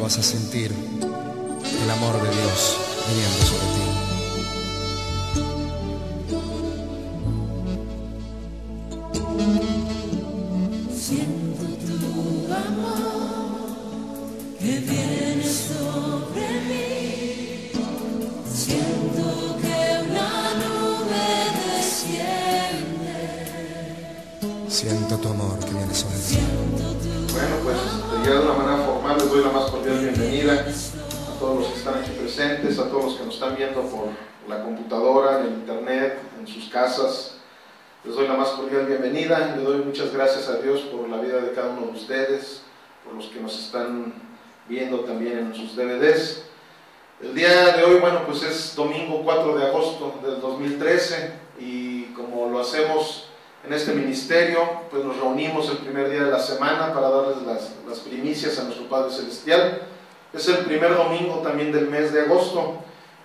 vas a sentir el amor de Dios viniendo sobre ti. Siento tu amor que viene sobre mí. Siento que una nube desciende. Siento tu amor que viene sobre ti. Bueno, pues ya de una manera formal les doy la más cordial bienvenida a todos los que están aquí presentes, a todos los que nos están viendo por la computadora, en el internet, en sus casas. Les doy la más cordial bienvenida y le doy muchas gracias a Dios por la vida de cada uno de ustedes, por los que nos están viendo también en sus DVDs. El día de hoy, bueno, pues es domingo 4 de agosto del 2013 y como lo hacemos en este ministerio, pues nos reunimos el primer día de la semana para darles las primicias a nuestro Padre Celestial. Es el primer domingo también del mes de agosto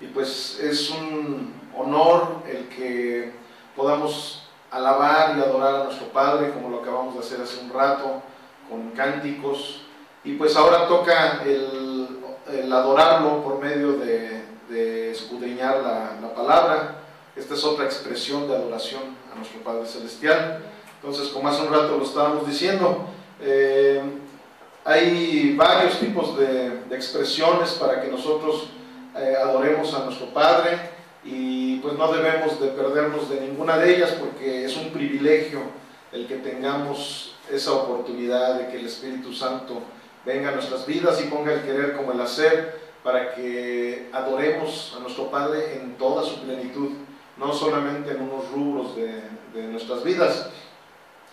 y pues es un honor el que podamos alabar y adorar a nuestro Padre, como lo acabamos de hacer hace un rato, con cánticos, y pues ahora toca el adorarlo por medio de escudriñar la palabra. Esta es otra expresión de adoración a nuestro Padre Celestial. Entonces, como hace un rato lo estábamos diciendo, hay varios tipos de expresiones para que nosotros adoremos a nuestro Padre, y pues no debemos de perdernos de ninguna de ellas, porque es un privilegio el que tengamos esa oportunidad de que el Espíritu Santo venga a nuestras vidas y ponga el querer como el hacer, para que adoremos a nuestro Padre en toda su plenitud, no solamente en unos rubros de nuestras vidas.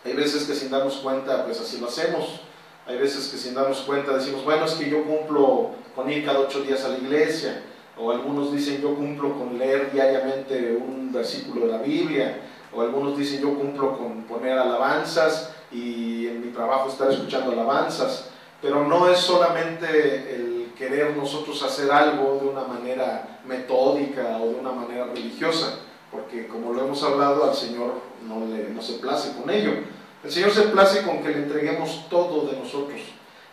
Hay veces que sin darnos cuenta pues así lo hacemos. Hay veces que sin darnos cuenta decimos, bueno, es que yo cumplo con ir cada 8 días a la iglesia. O algunos dicen, yo cumplo con leer diariamente un versículo de la Biblia. O algunos dicen, yo cumplo con poner alabanzas y en mi trabajo estar escuchando alabanzas. Pero no es solamente el querer nosotros hacer algo de una manera metódica o de una manera religiosa, porque como lo hemos hablado, al Señor no se place con ello. El Señor se place con que le entreguemos todo de nosotros,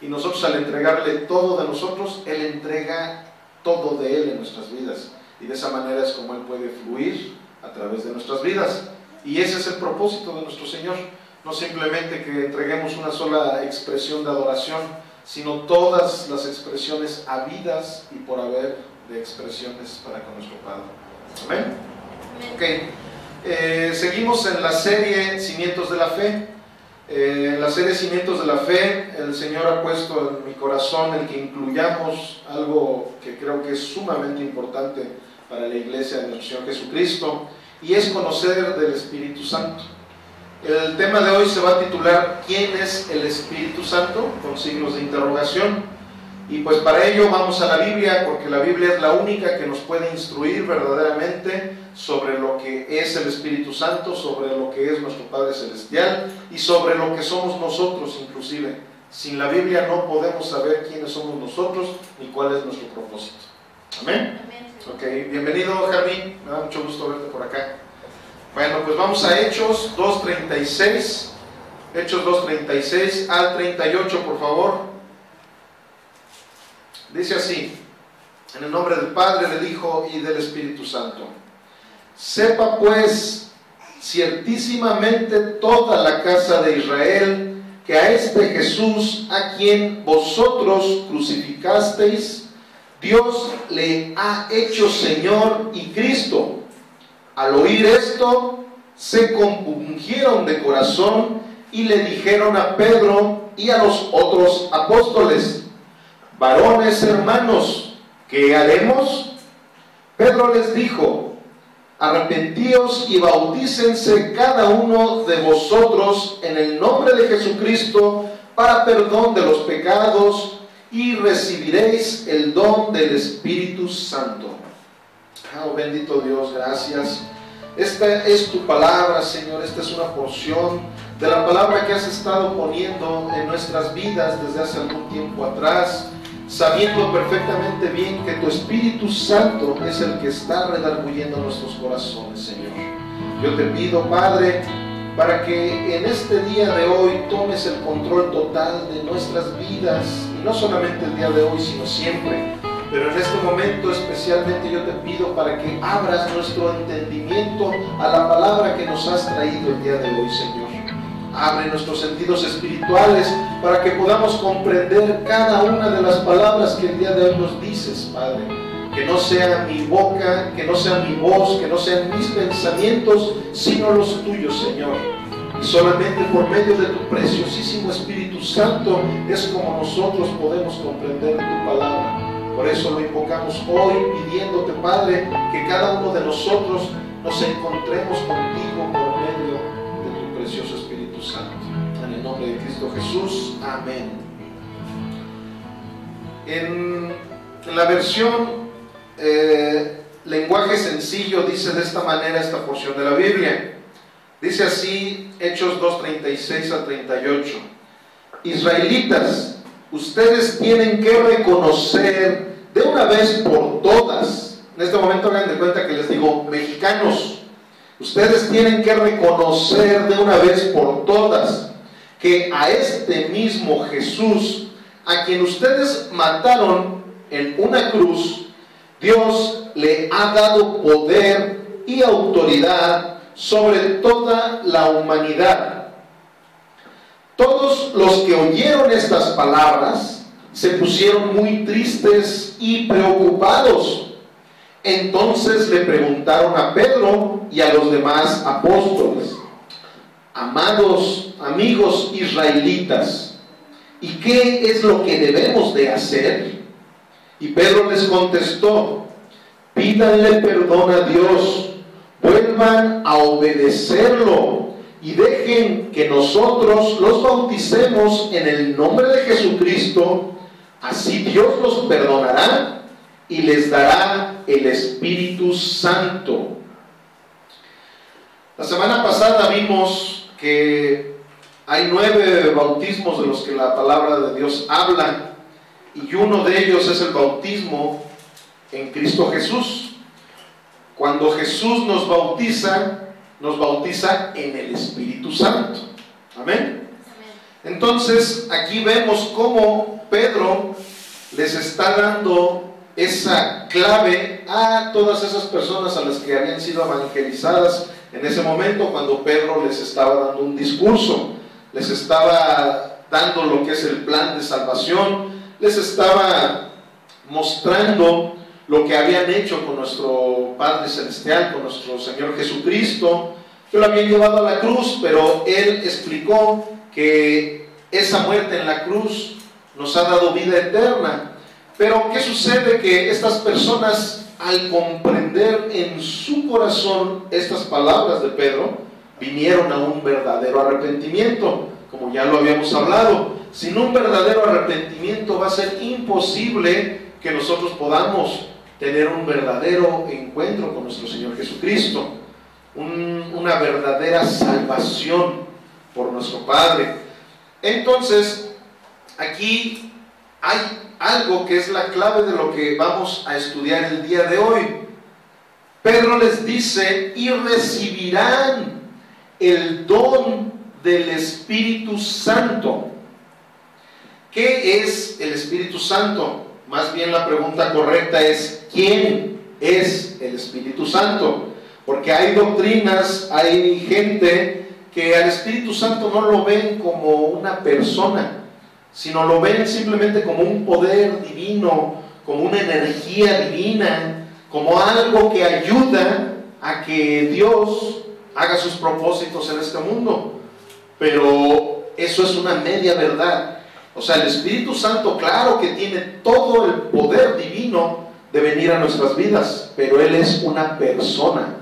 y nosotros al entregarle todo de nosotros, Él entrega todo de Él en nuestras vidas, y de esa manera es como Él puede fluir a través de nuestras vidas. Y ese es el propósito de nuestro Señor, no simplemente que entreguemos una sola expresión de adoración, sino todas las expresiones habidas y por haber de expresiones para con nuestro Padre. Amén. Ok, seguimos en la serie Cimientos de la Fe. En la serie Cimientos de la Fe, el Señor ha puesto en mi corazón el que incluyamos algo que creo que es sumamente importante para la iglesia de nuestro Señor Jesucristo, y es conocer del Espíritu Santo. El tema de hoy se va a titular ¿Quién es el Espíritu Santo?, con signos de interrogación. Y pues para ello vamos a la Biblia, porque la Biblia es la única que nos puede instruir verdaderamente sobre lo que es el Espíritu Santo, sobre lo que es nuestro Padre Celestial y sobre lo que somos nosotros inclusive. Sin la Biblia no podemos saber quiénes somos nosotros ni cuál es nuestro propósito. ¿Amén? Amén. Ok, bienvenido Jarmín, me da mucho gusto verte por acá. Bueno, pues vamos a Hechos 2:36, Hechos 2:36 al 38, por favor. Dice así, en el nombre del Padre, del Hijo y del Espíritu Santo. Sepa pues ciertísimamente toda la casa de Israel que a este Jesús, a quien vosotros crucificasteis, Dios le ha hecho Señor y Cristo. Al oír esto, se compungieron de corazón y le dijeron a Pedro y a los otros apóstoles: varones hermanos, ¿qué haremos? Pedro les dijo: arrepentíos y bautícense cada uno de vosotros en el nombre de Jesucristo para perdón de los pecados, y recibiréis el don del Espíritu Santo. Oh, bendito Dios, gracias. Esta es tu palabra, Señor. Esta es una porción de la palabra que has estado poniendo en nuestras vidas desde hace algún tiempo atrás, sabiendo perfectamente bien que tu Espíritu Santo es el que está redarguyendo nuestros corazones, Señor. Yo te pido, Padre, para que en este día de hoy tomes el control total de nuestras vidas, y no solamente el día de hoy, sino siempre. Pero en este momento especialmente yo te pido para que abras nuestro entendimiento a la palabra que nos has traído el día de hoy, Señor. Abre nuestros sentidos espirituales para que podamos comprender cada una de las palabras que el día de hoy nos dices, Padre. Que no sea mi boca, que no sea mi voz, que no sean mis pensamientos, sino los tuyos, Señor. Y solamente por medio de tu preciosísimo Espíritu Santo es como nosotros podemos comprender tu palabra. Por eso lo invocamos hoy pidiéndote, Padre, que cada uno de nosotros nos encontremos contigo por medio de tu precioso Espíritu Santo. En el nombre de Cristo Jesús. Amén. En la versión lenguaje sencillo dice de esta manera esta porción de la Biblia. Dice así, Hechos 2:36 a 38. Israelitas, ustedes tienen que reconocer de una vez por todas. En este momento hagan de cuenta que les digo, mexicanos, ustedes tienen que reconocer de una vez por todas que a este mismo Jesús, a quien ustedes mataron en una cruz, Dios le ha dado poder y autoridad sobre toda la humanidad. Todos los que oyeron estas palabras se pusieron muy tristes y preocupados. Entonces le preguntaron a Pedro y a los demás apóstoles: amados amigos israelitas, ¿y qué es lo que debemos de hacer? Y Pedro les contestó: pídanle perdón a Dios, vuelvan a obedecerlo y dejen que nosotros los bauticemos en el nombre de Jesucristo. Así Dios los perdonará y les dará el Espíritu Santo. La semana pasada vimos que hay 9 bautismos de los que la palabra de Dios habla, y uno de ellos es el bautismo en Cristo Jesús. Cuando Jesús nos bautiza en el Espíritu Santo. Amén. Entonces aquí vemos cómo Pedro les está dando esa clave a todas esas personas a las que habían sido evangelizadas en ese momento, cuando Pedro les estaba dando un discurso, les estaba dando lo que es el plan de salvación, les estaba mostrando lo que habían hecho con nuestro Padre Celestial, con nuestro Señor Jesucristo, que lo habían llevado a la cruz, pero Él explicó que esa muerte en la cruz nos ha dado vida eterna. Pero ¿qué sucede? Que estas personas, al comprender en su corazón estas palabras de Pedro, vinieron a un verdadero arrepentimiento, como ya lo habíamos hablado. Sin un verdadero arrepentimiento va a ser imposible que nosotros podamos tener un verdadero encuentro con nuestro Señor Jesucristo, una verdadera salvación por nuestro Padre. Entonces, aquí hay algo que es la clave de lo que vamos a estudiar el día de hoy. Pedro les dice: y recibirán el don del Espíritu Santo. ¿Qué es el Espíritu Santo? Más bien la pregunta correcta es: ¿quién es el Espíritu Santo? Porque hay doctrinas, hay gente que al Espíritu Santo no lo ven como una persona, sino lo ven simplemente como un poder divino, como una energía divina, como algo que ayuda a que Dios haga sus propósitos en este mundo. Pero eso es una media verdad. O sea, el Espíritu Santo, claro que tiene todo el poder divino de venir a nuestras vidas, pero Él es una persona.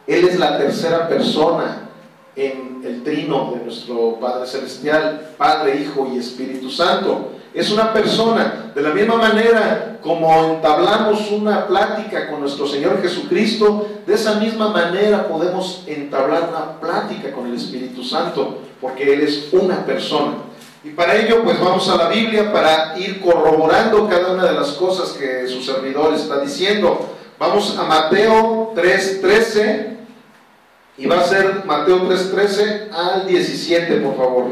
Él es la tercera persona en el trino de nuestro Padre Celestial, Padre, Hijo y Espíritu Santo. Es una persona. De la misma manera como entablamos una plática con nuestro Señor Jesucristo, de esa misma manera podemos entablar una plática con el Espíritu Santo, porque Él es una persona. Y para ello pues vamos a la Biblia para ir corroborando cada una de las cosas que su servidor está diciendo. Vamos a Mateo 3:13 Y va a ser Mateo 3:13 al 17, por favor.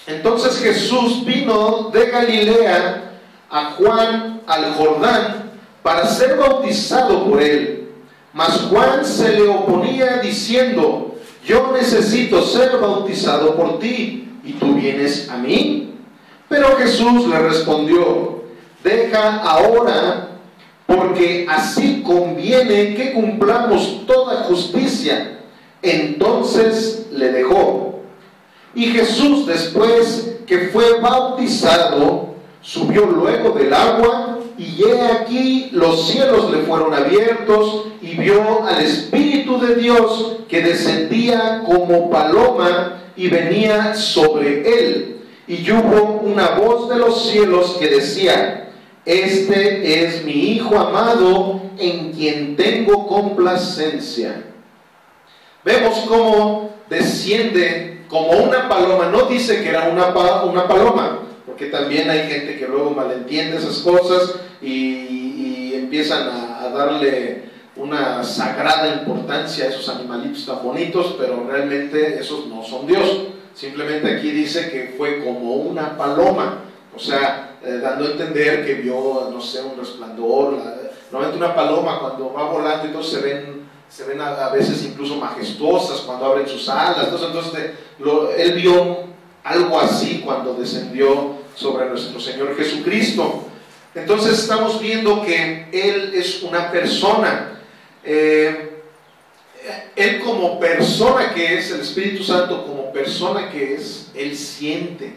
Entonces Jesús vino de Galilea a Juan al Jordán para ser bautizado por él. Mas Juan se le oponía diciendo: yo necesito ser bautizado por ti, ¿y tú vienes a mí? Pero Jesús le respondió: deja ahora, porque así conviene que cumplamos toda justicia. Entonces le dejó. Y Jesús, después que fue bautizado, subió luego del agua, y he aquí los cielos le fueron abiertos, y vio al Espíritu de Dios que descendía como paloma y venía sobre él. Y hubo una voz de los cielos que decía: este es mi Hijo amado, en quien tengo complacencia. Vemos cómo desciende como una paloma. No dice que era una paloma, porque también hay gente que luego malentiende esas cosas y empiezan a darle una sagrada importancia a esos animalitos tan bonitos, pero realmente esos no son Dios. Simplemente aquí dice que fue como una paloma, o sea, dando a entender que vio, no sé, un resplandor. Normalmente una paloma cuando va volando y todo se ven a veces incluso majestuosas cuando abren sus alas. Entonces él vio algo así cuando descendió sobre nuestro Señor Jesucristo. Entonces estamos viendo que Él es una persona. Él como persona que es, el Espíritu Santo como persona que es, Él siente,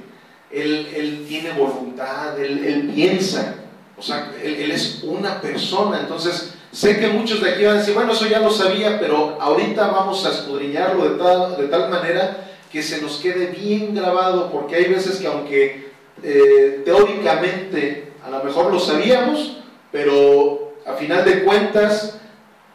Él tiene voluntad, Él piensa. O sea, él es una persona. Entonces sé que muchos de aquí van a decir: bueno, eso ya lo sabía, pero ahorita vamos a escudriñarlo de tal manera que se nos quede bien grabado, porque hay veces que aunque teóricamente a lo mejor lo sabíamos, pero a final de cuentas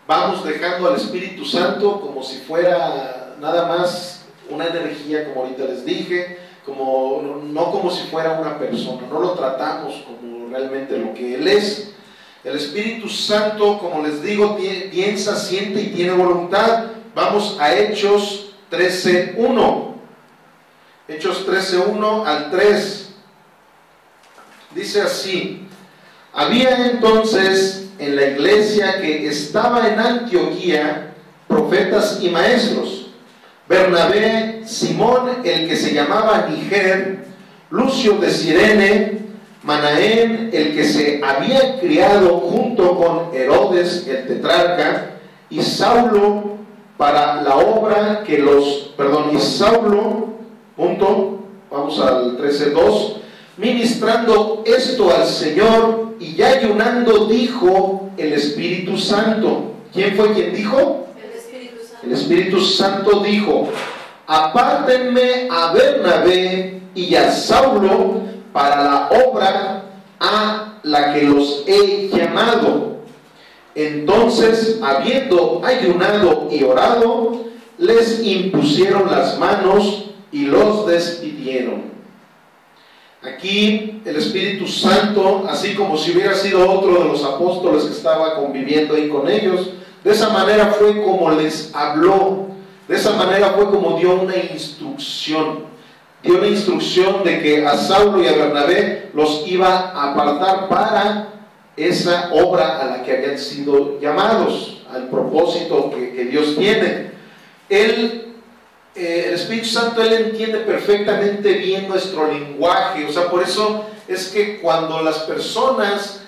vamos dejando al Espíritu Santo como si fuera nada más una energía, como ahorita les dije, no como si fuera una persona. No lo tratamos como realmente lo que Él es. El Espíritu Santo, como les digo, piensa, siente y tiene voluntad. Vamos a Hechos 13:1. Hechos 13:1 al 3. Dice así: había entonces en la iglesia que estaba en Antioquía profetas y maestros: Bernabé, Simón el que se llamaba Niger, Lucio de Cirene, Manaén el que se había criado junto con Herodes el tetrarca, y Saulo para la obra que y Saulo, vamos al 13:2, ministrando esto al Señor, y ya ayunando dijo el Espíritu Santo. ¿Quién fue quien dijo? El Espíritu Santo. El Espíritu Santo dijo: apártenme a Bernabé y a Saulo para la obra a la que los he llamado. Entonces, habiendo ayunado y orado, les impusieron las manos y los despidieron. Aquí el Espíritu Santo, así como si hubiera sido otro de los apóstoles que estaba conviviendo ahí con ellos, de esa manera fue como les habló, de esa manera fue como dio una instrucción. Dio una instrucción de que a Saulo y a Bernabé los iba a apartar para esa obra a la que habían sido llamados, al propósito que Dios tiene. El Espíritu Santo, Él entiende perfectamente bien nuestro lenguaje. O sea, por eso es que cuando las personas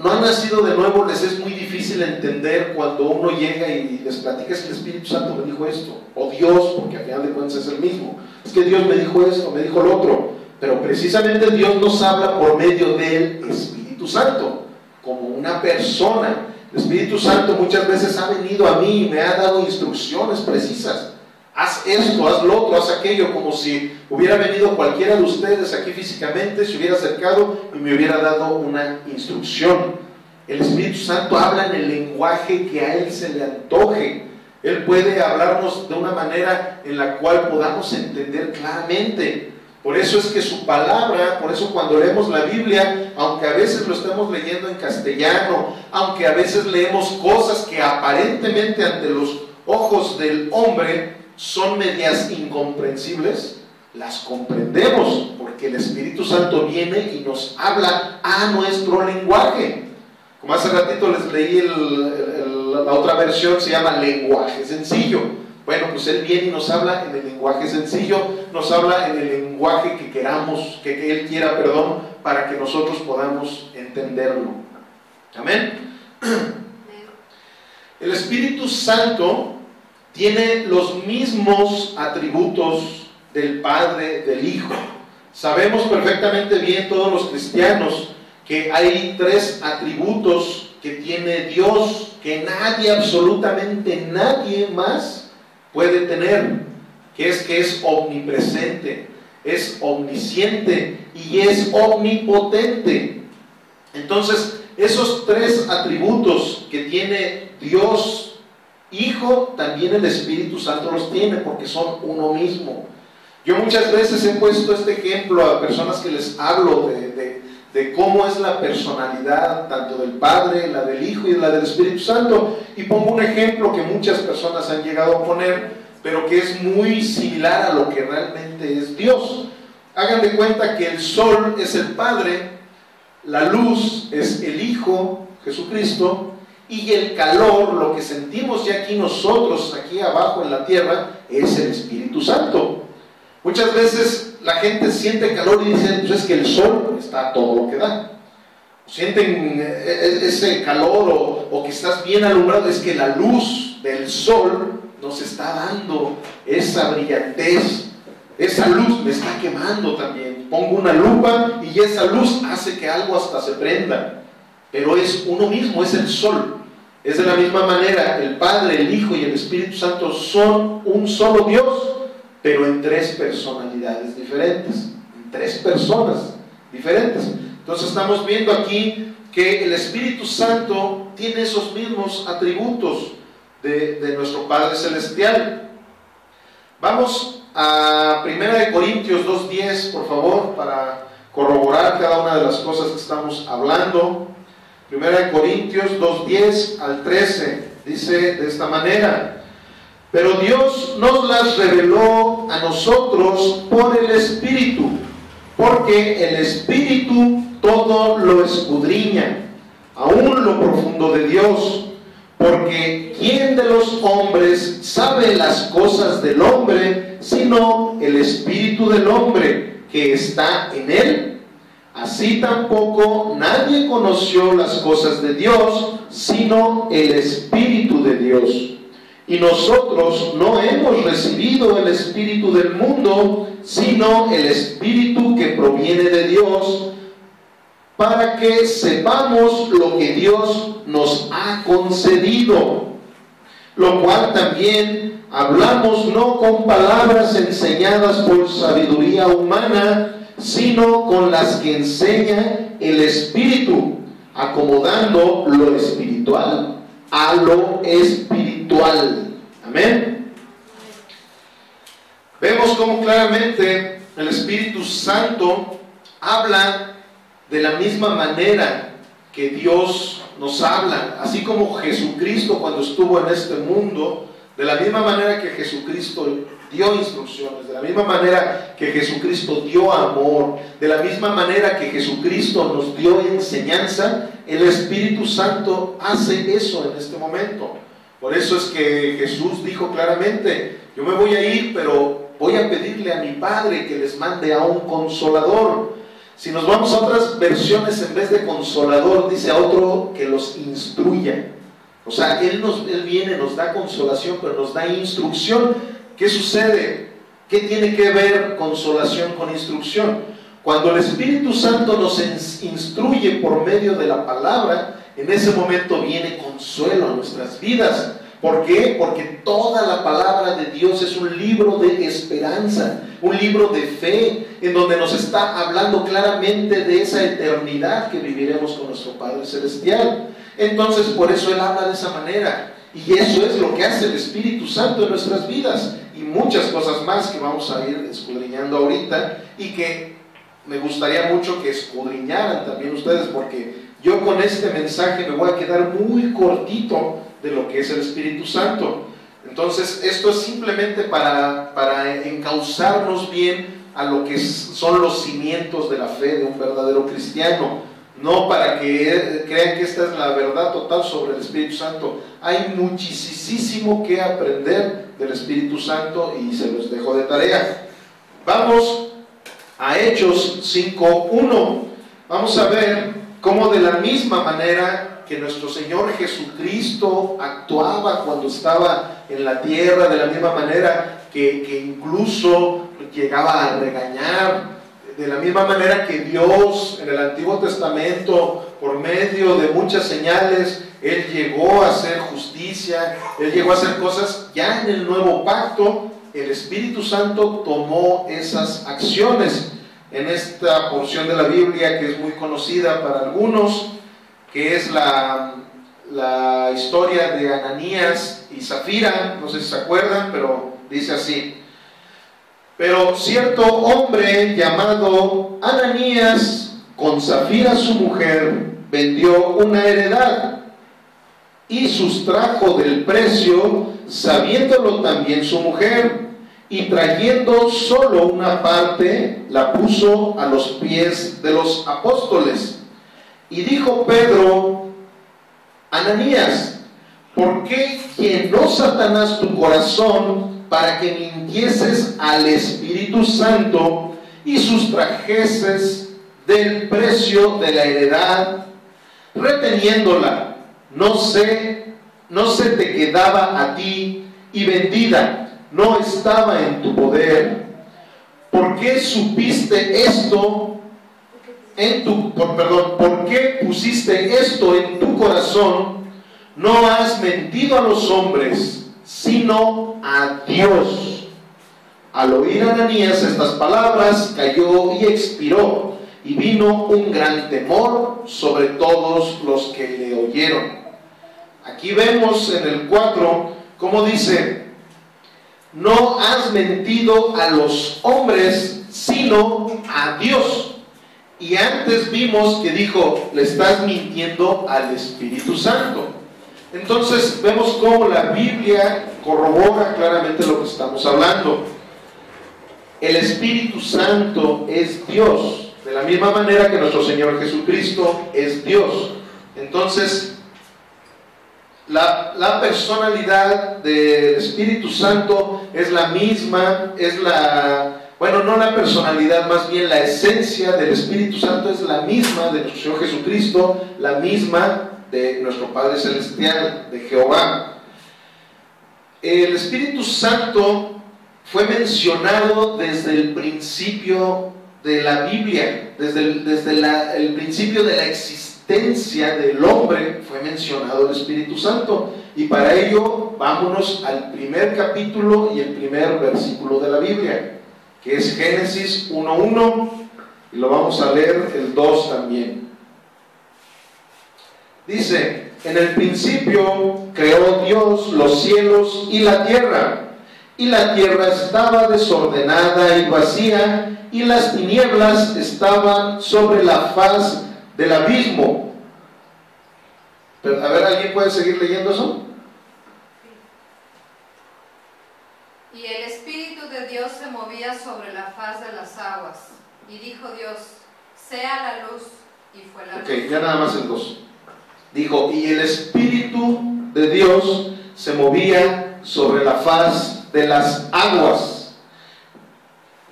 no han nacido de nuevo, les es muy difícil entender cuando uno llega y les platica: es que el Espíritu Santo me dijo esto, o Dios, porque al final de cuentas es el mismo. Es que Dios me dijo esto, me dijo lo otro. Pero precisamente Dios nos habla por medio del Espíritu Santo, como una persona. El Espíritu Santo muchas veces ha venido a mí y me ha dado instrucciones precisas. Haz esto, haz lo otro, haz aquello, como si hubiera venido cualquiera de ustedes aquí físicamente, se hubiera acercado y me hubiera dado una instrucción. El Espíritu Santo habla en el lenguaje que a Él se le antoje. Él puede hablarnos de una manera en la cual podamos entender claramente. Por eso es que su palabra, por eso cuando leemos la Biblia, aunque a veces lo estemos leyendo en castellano, aunque a veces leemos cosas que aparentemente ante los ojos del hombre son medias incomprensibles, las comprendemos porque el Espíritu Santo viene y nos habla a nuestro lenguaje. Como hace ratito les leí la otra versión, se llama lenguaje sencillo. Bueno, pues Él viene y nos habla en el lenguaje sencillo, nos habla en el lenguaje que queramos, que Él quiera, para que nosotros podamos entenderlo. Amén. El Espíritu Santo tiene los mismos atributos del Padre, del Hijo. Sabemos perfectamente bien todos los cristianos que hay 3 atributos que tiene Dios, que nadie, absolutamente nadie más puede tener, que es omnipresente, es omnisciente y es omnipotente. Entonces, esos 3 atributos que tiene Dios Hijo, también el Espíritu Santo los tiene, porque son uno mismo. Yo muchas veces he puesto este ejemplo a personas que les hablo de cómo es la personalidad tanto del Padre, la del Hijo y la del Espíritu Santo, y pongo un ejemplo que muchas personas han llegado a poner, pero que es muy similar a lo que realmente es Dios. Hagan de cuenta que el sol es el Padre, la luz es el Hijo, Jesucristo, y el calor, lo que sentimos ya aquí nosotros, aquí abajo en la tierra, es el Espíritu Santo. Muchas veces la gente siente calor y dice, pues es que el sol está a todo lo que da. Sienten ese calor o que estás bien alumbrado, es que la luz del sol nos está dando esa brillantez. Esa luz me está quemando también. Pongo una lupa y esa luz hace que algo hasta se prenda. Pero es uno mismo, es el sol. Es de la misma manera, el Padre, el Hijo y el Espíritu Santo son un solo Dios, pero en 3 personalidades diferentes, en 3 personas diferentes. Entonces estamos viendo aquí que el Espíritu Santo tiene esos mismos atributos de nuestro Padre Celestial. Vamos a 1 Corintios 2:10, por favor, para corroborar cada una de las cosas que estamos hablando. 1 Corintios 2:10 al 13, dice de esta manera: pero Dios nos las reveló a nosotros por el Espíritu, porque el Espíritu todo lo escudriña, aún lo profundo de Dios. Porque ¿quién de los hombres sabe las cosas del hombre, sino el Espíritu del hombre que está en él? Así tampoco nadie conoció las cosas de Dios, sino el Espíritu de Dios. Y nosotros no hemos recibido el espíritu del mundo, sino el Espíritu que proviene de Dios, para que sepamos lo que Dios nos ha concedido, lo cual también hablamos no con palabras enseñadas por sabiduría humana, sino con las que enseña el Espíritu, acomodando lo espiritual a lo espiritual. Amén. Vemos cómo claramente el Espíritu Santo habla de la misma manera que Dios nos habla, así como Jesucristo cuando estuvo en este mundo, de la misma manera que Jesucristo dio instrucciones, de la misma manera que Jesucristo dio amor, de la misma manera que Jesucristo nos dio enseñanza, el Espíritu Santo hace eso en este momento. Por eso es que Jesús dijo claramente: yo me voy a ir, pero voy a pedirle a mi Padre que les mande a un consolador. Si nos vamos a otras versiones, en vez de consolador, dice a otro que los instruya. O sea, Él viene, nos da consolación, pero nos da instrucción. ¿Qué sucede? ¿Qué tiene que ver consolación con instrucción? Cuando el Espíritu Santo nos instruye por medio de la palabra, en ese momento viene consuelo a nuestras vidas. ¿Por qué? Porque toda la palabra de Dios es un libro de esperanza, un libro de fe, en donde nos está hablando claramente de esa eternidad que viviremos con nuestro Padre Celestial. Entonces, por eso Él habla de esa manera. Y eso es lo que hace el Espíritu Santo en nuestras vidas. Y muchas cosas más que vamos a ir escudriñando ahorita, y que me gustaría mucho que escudriñaran también ustedes, porque yo con este mensaje me voy a quedar muy cortito de lo que es el Espíritu Santo. Entonces, esto es simplemente para encauzarnos bien a lo que son los cimientos de la fe de un verdadero cristiano, no para que crean que esta es la verdad total sobre el Espíritu Santo. Hay muchísimo que aprender del Espíritu Santo y se los dejo de tarea. Vamos a Hechos 5:1. Vamos a ver cómo de la misma manera que nuestro Señor Jesucristo actuaba cuando estaba en la tierra, de la misma manera que incluso llegaba a regañar, de la misma manera que Dios en el Antiguo Testamento, por medio de muchas señales, Él llegó a hacer justicia, Él llegó a hacer cosas. Ya en el Nuevo Pacto, el Espíritu Santo tomó esas acciones. En esta porción de la Biblia que es muy conocida para algunos, que es la historia de Ananías y Zafira, no sé si se acuerdan, pero dice así: pero cierto hombre llamado Ananías, con Zafira su mujer, vendió una heredad y sustrajo del precio, sabiéndolo también su mujer, y trayendo solo una parte, la puso a los pies de los apóstoles. Y dijo Pedro: Ananías, ¿por qué llenó Satanás tu corazón para que mintieses al Espíritu Santo y sustrajeses del precio de la heredad, reteniéndola? No se te quedaba a ti, y vendida no estaba en tu poder. ¿Por qué supiste esto ¿por qué pusiste esto en tu corazón? No has mentido a los hombres, sino a Dios. Al oír Ananías estas palabras, cayó y expiró, y vino un gran temor sobre todos los que le oyeron. Aquí vemos en el 4 cómo dice: no has mentido a los hombres, sino a Dios. Y antes vimos que dijo: le estás mintiendo al Espíritu Santo. Entonces vemos cómo la Biblia corrobora claramente lo que estamos hablando. El Espíritu Santo es Dios, de la misma manera que nuestro Señor Jesucristo es Dios. Entonces, la personalidad del Espíritu Santo es la misma, no la personalidad, más bien la esencia del Espíritu Santo es la misma de nuestro Señor Jesucristo, la misma de nuestro Padre Celestial, de Jehová. El Espíritu Santo fue mencionado desde el principio de la Biblia, desde el principio de la existencia del hombre fue mencionado el Espíritu Santo. Y para ello vámonos al primer capítulo y el primer versículo de la Biblia, que es Génesis 1:1, y lo vamos a leer el 2 también. Dice: en el principio creó Dios los cielos y la tierra estaba desordenada y vacía, y las tinieblas estaban sobre la faz del abismo. Pero, a ver, ¿alguien puede seguir leyendo eso? Y el Espíritu de Dios se movía sobre la faz de las aguas. Y dijo Dios: sea la luz, y fue la luz. Ok, ya nada más el 2. Dijo: y el Espíritu de Dios se movía sobre la faz de las aguas.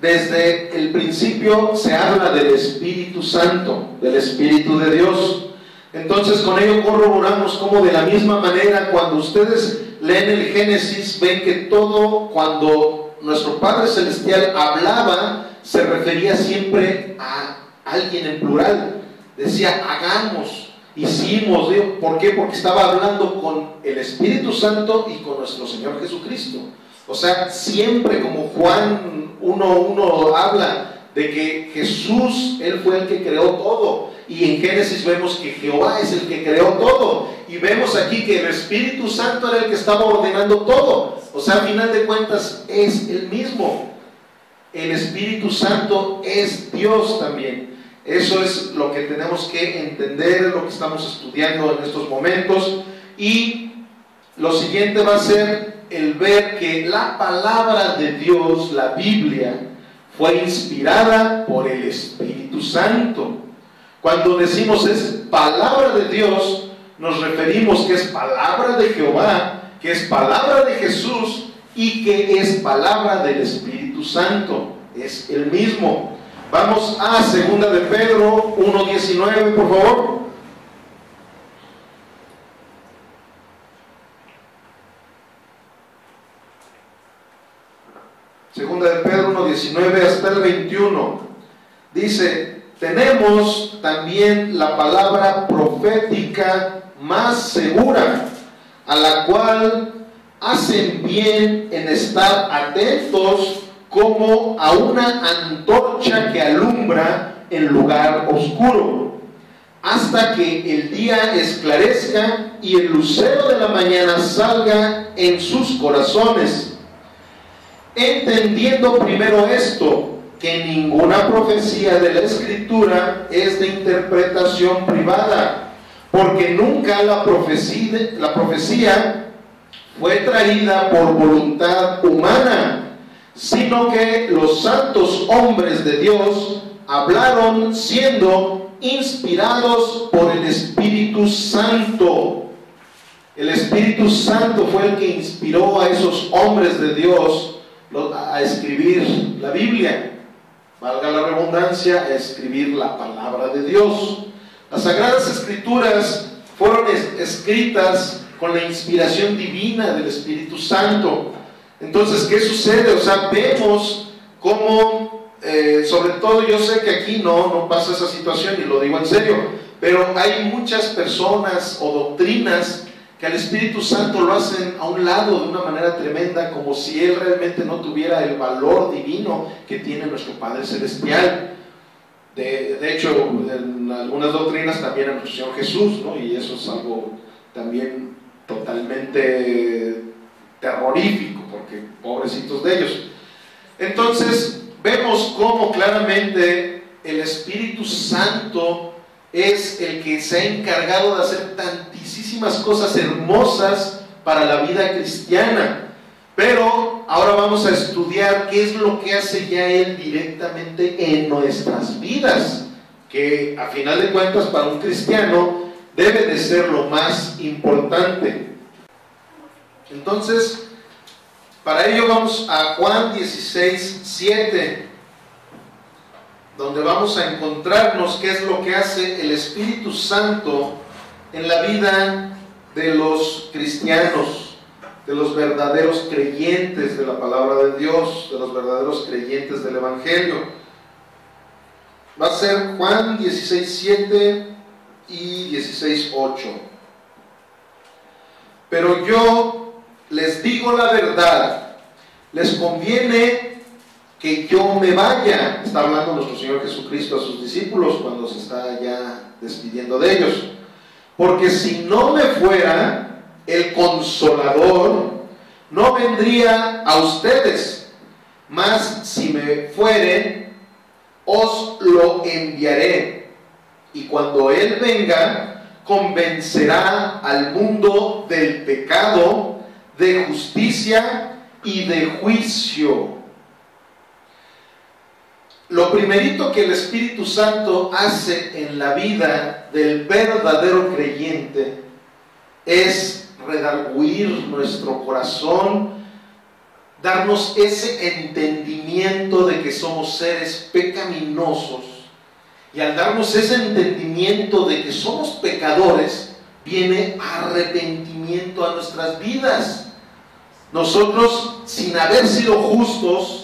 Desde el principio se habla del Espíritu Santo, del Espíritu de Dios. Entonces con ello corroboramos como de la misma manera, cuando ustedes leen el Génesis, ven que todo, cuando nuestro Padre Celestial hablaba, se refería siempre a alguien en plural. Decía: hagamos, hicimos. ¿Por qué? Porque estaba hablando con el Espíritu Santo y con nuestro Señor Jesucristo. O sea, siempre, como Juan 1:1 habla de que Jesús, Él fue el que creó todo, y en Génesis vemos que Jehová es el que creó todo, y vemos aquí que el Espíritu Santo era el que estaba ordenando todo. O sea, a final de cuentas es el mismo. El Espíritu Santo es Dios también. Eso es lo que tenemos que entender, lo que estamos estudiando en estos momentos. Y lo siguiente va a ser el ver que la palabra de Dios, la Biblia, fue inspirada por el Espíritu Santo. Cuando decimos es palabra de Dios, nos referimos que es palabra de Jehová, que es palabra de Jesús y que es palabra del Espíritu Santo. Es el mismo. Vamos a 2 de Pedro 1:19, por favor. Segunda de Pedro 1:19 hasta el 21. Dice: tenemos también la palabra profética más segura, a la cual hacen bien en estar atentos como a una antorcha que alumbra en lugar oscuro, hasta que el día esclarezca y el lucero de la mañana salga en sus corazones. Entendiendo primero esto, que ninguna profecía de la Escritura es de interpretación privada, porque nunca la profecía fue traída por voluntad humana, sino que los santos hombres de Dios hablaron siendo inspirados por el Espíritu Santo. El Espíritu Santo fue el que inspiró a esos hombres de Dios a escribir la Biblia, valga la redundancia, a escribir la palabra de Dios. Las Sagradas Escrituras fueron escritas con la inspiración divina del Espíritu Santo. Entonces, ¿qué sucede? O sea, vemos cómo, sobre todo yo sé que aquí no pasa esa situación, y lo digo en serio, pero hay muchas personas o doctrinas que al Espíritu Santo lo hacen a un lado de una manera tremenda, como si Él realmente no tuviera el valor divino que tiene nuestro Padre Celestial. De hecho, en algunas doctrinas también a nuestro Señor Jesús, ¿no? Y eso es algo también totalmente terrorífico, porque pobrecitos de ellos. Entonces, vemos cómo claramente el Espíritu Santo es el que se ha encargado de hacer tantísimas cosas hermosas para la vida cristiana. Pero ahora vamos a estudiar qué es lo que hace ya Él directamente en nuestras vidas, que a final de cuentas para un cristiano debe de ser lo más importante. Entonces, para ello vamos a Juan 16:7, donde vamos a encontrarnos qué es lo que hace el Espíritu Santo en la vida de los cristianos, de los verdaderos creyentes de la palabra de Dios, de los verdaderos creyentes del Evangelio. Va a ser Juan 16:7 y 16:8. Pero yo les digo la verdad, les conviene que yo me vaya. Está hablando nuestro Señor Jesucristo a sus discípulos cuando se está ya despidiendo de ellos. Porque si no me fuera, el Consolador no vendría a ustedes, mas si me fuere, os lo enviaré. Y cuando Él venga, convencerá al mundo del pecado, de justicia y de juicio. Lo primerito que el Espíritu Santo hace en la vida del verdadero creyente es redarguir nuestro corazón, darnos ese entendimiento de que somos seres pecaminosos, y al darnos ese entendimiento de que somos pecadores, viene arrepentimiento a nuestras vidas. Nosotros, sin haber sido justos,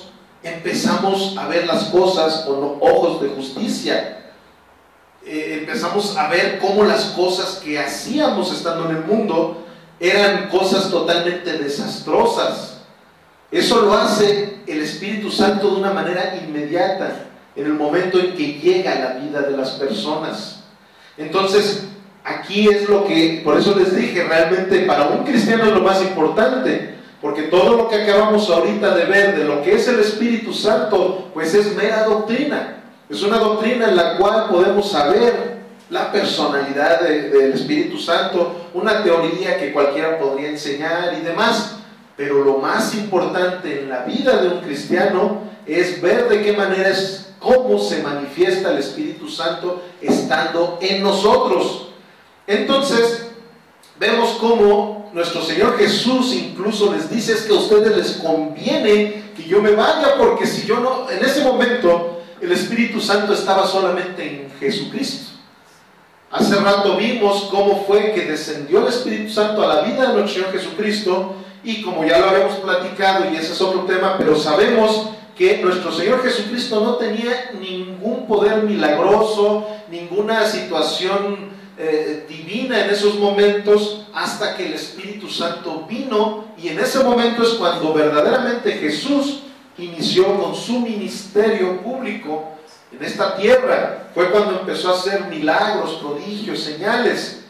empezamos a ver las cosas con ojos de justicia. Empezamos a ver cómo las cosas que hacíamos estando en el mundo eran cosas totalmente desastrosas. Eso lo hace el Espíritu Santo de una manera inmediata, en el momento en que llega a la vida de las personas. Entonces, aquí es lo que, por eso les dije, realmente para un cristiano es lo más importante. Porque todo lo que acabamos ahorita de ver de lo que es el Espíritu Santo, pues es mera doctrina. Es una doctrina en la cual podemos saber la personalidad del Espíritu Santo, una teoría que cualquiera podría enseñar y demás. Pero lo más importante en la vida de un cristiano es ver de qué manera es, cómo se manifiesta el Espíritu Santo estando en nosotros. Entonces, vemos cómo nuestro Señor Jesús incluso les dice: es que a ustedes les conviene que yo me vaya, porque si yo no, en ese momento el Espíritu Santo estaba solamente en Jesucristo. Hace rato vimos cómo fue que descendió el Espíritu Santo a la vida de nuestro Señor Jesucristo, y como ya lo habíamos platicado, y ese es otro tema, pero sabemos que nuestro Señor Jesucristo no tenía ningún poder milagroso, ninguna situación divina en esos momentos, hasta que el Espíritu Santo vino, y en ese momento es cuando verdaderamente Jesús inició con su ministerio público en esta tierra. Fue cuando empezó a hacer milagros, prodigios, señales,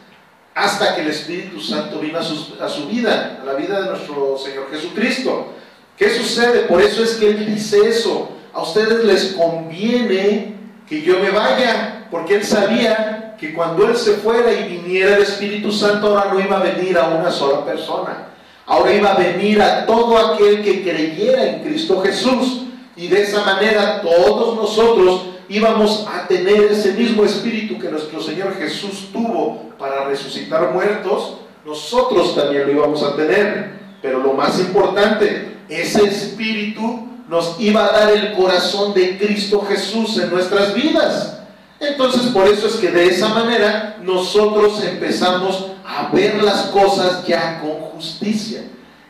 hasta que el Espíritu Santo vino a su vida, a la vida de nuestro Señor Jesucristo. ¿Qué sucede? Por eso es que Él dice eso: a ustedes les conviene que yo me vaya, porque Él sabía que cuando Él se fuera y viniera el Espíritu Santo, ahora no iba a venir a una sola persona, ahora iba a venir a todo aquel que creyera en Cristo Jesús, y de esa manera todos nosotros íbamos a tener ese mismo espíritu que nuestro Señor Jesús tuvo para resucitar muertos. Nosotros también lo íbamos a tener, pero lo más importante, ese espíritu nos iba a dar el corazón de Cristo Jesús en nuestras vidas. Entonces, por eso es que de esa manera nosotros empezamos a ver las cosas ya con justicia,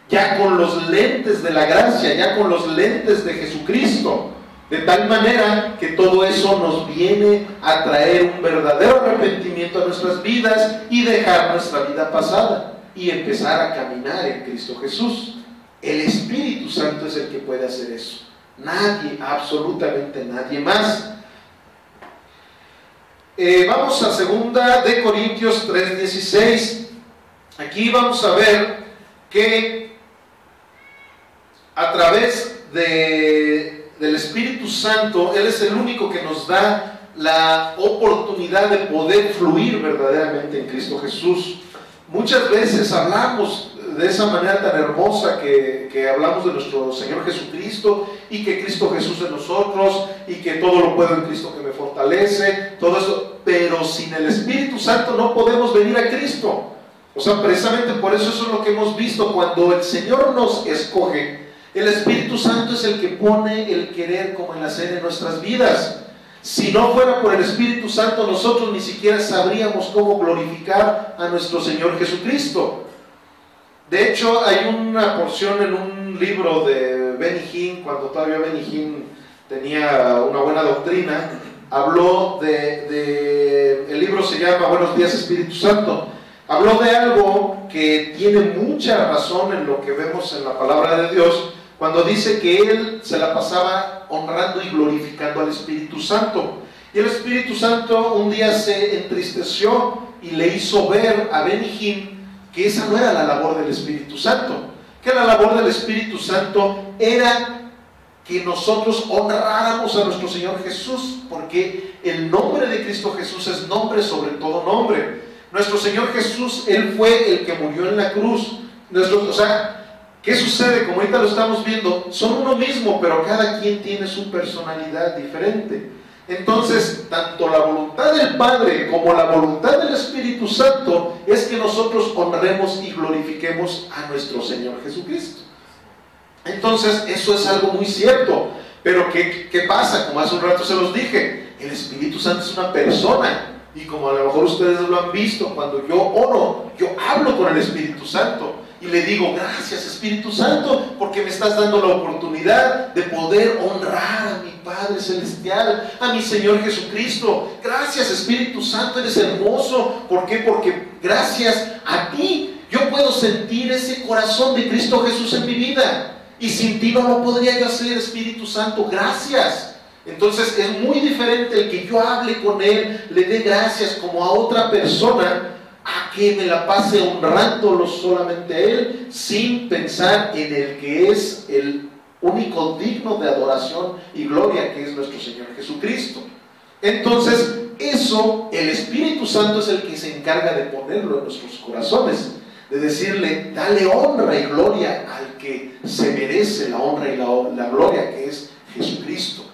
ya con los lentes de la gracia, ya con los lentes de Jesucristo, de tal manera que todo eso nos viene a traer un verdadero arrepentimiento a nuestras vidas y dejar nuestra vida pasada y empezar a caminar en Cristo Jesús. El Espíritu Santo es el que puede hacer eso, nadie, absolutamente nadie más. Vamos a 2 de Corintios 3:16. Aquí vamos a ver que a través del Espíritu Santo, Él es el único que nos da la oportunidad de poder fluir verdaderamente en Cristo Jesús. Muchas veces hablamos de esa manera tan hermosa que hablamos de nuestro Señor Jesucristo, y que Cristo Jesús en nosotros, y que todo lo puedo en Cristo que me fortalece, todo eso, pero sin el Espíritu Santo no podemos venir a Cristo. O sea, precisamente por eso es lo que hemos visto. Cuando el Señor nos escoge, el Espíritu Santo es el que pone el querer como el hacer en nuestras vidas. Si no fuera por el Espíritu Santo, nosotros ni siquiera sabríamos cómo glorificar a nuestro Señor Jesucristo. De hecho, hay una porción en un libro de Benny Hinn, cuando todavía Benny Hinn tenía una buena doctrina, habló el libro se llama Buenos Días Espíritu Santo. Habló de algo que tiene mucha razón en lo que vemos en la palabra de Dios, cuando dice que él se la pasaba honrando y glorificando al Espíritu Santo. Y el Espíritu Santo un día se entristeció y le hizo ver a Benny Hinn que esa no era la labor del Espíritu Santo, que la labor del Espíritu Santo era que nosotros honráramos a nuestro Señor Jesús, porque el nombre de Cristo Jesús es nombre sobre todo nombre. Nuestro Señor Jesús, Él fue el que murió en la cruz. O sea, ¿qué sucede? Como ahorita lo estamos viendo, son uno mismo, pero cada quien tiene su personalidad diferente. Entonces, tanto la voluntad del Padre como la voluntad del Espíritu Santo es que nosotros honremos y glorifiquemos a nuestro Señor Jesucristo. Entonces, eso es algo muy cierto. Pero ¿qué pasa? Como hace un rato se los dije, el Espíritu Santo es una persona. Y como a lo mejor ustedes lo han visto, cuando yo oro, yo hablo con el Espíritu Santo y le digo: gracias Espíritu Santo, porque me estás dando la oportunidad de poder honrar a mi Padre Celestial, a mi Señor Jesucristo. Gracias Espíritu Santo, eres hermoso. ¿Por qué? Porque gracias a ti yo puedo sentir ese corazón de Cristo Jesús en mi vida, y sin ti no lo podría yo hacer, Espíritu Santo, gracias. Entonces es muy diferente el que yo hable con Él, le dé gracias como a otra persona, a que me la pase honrándolo solamente a Él, sin pensar en el que es el único digno de adoración y gloria, que es nuestro Señor Jesucristo. Entonces, eso, el Espíritu Santo es el que se encarga de ponerlo en nuestros corazones. de decirle, dale honra y gloria al que se merece la honra y la gloria, que es Jesucristo.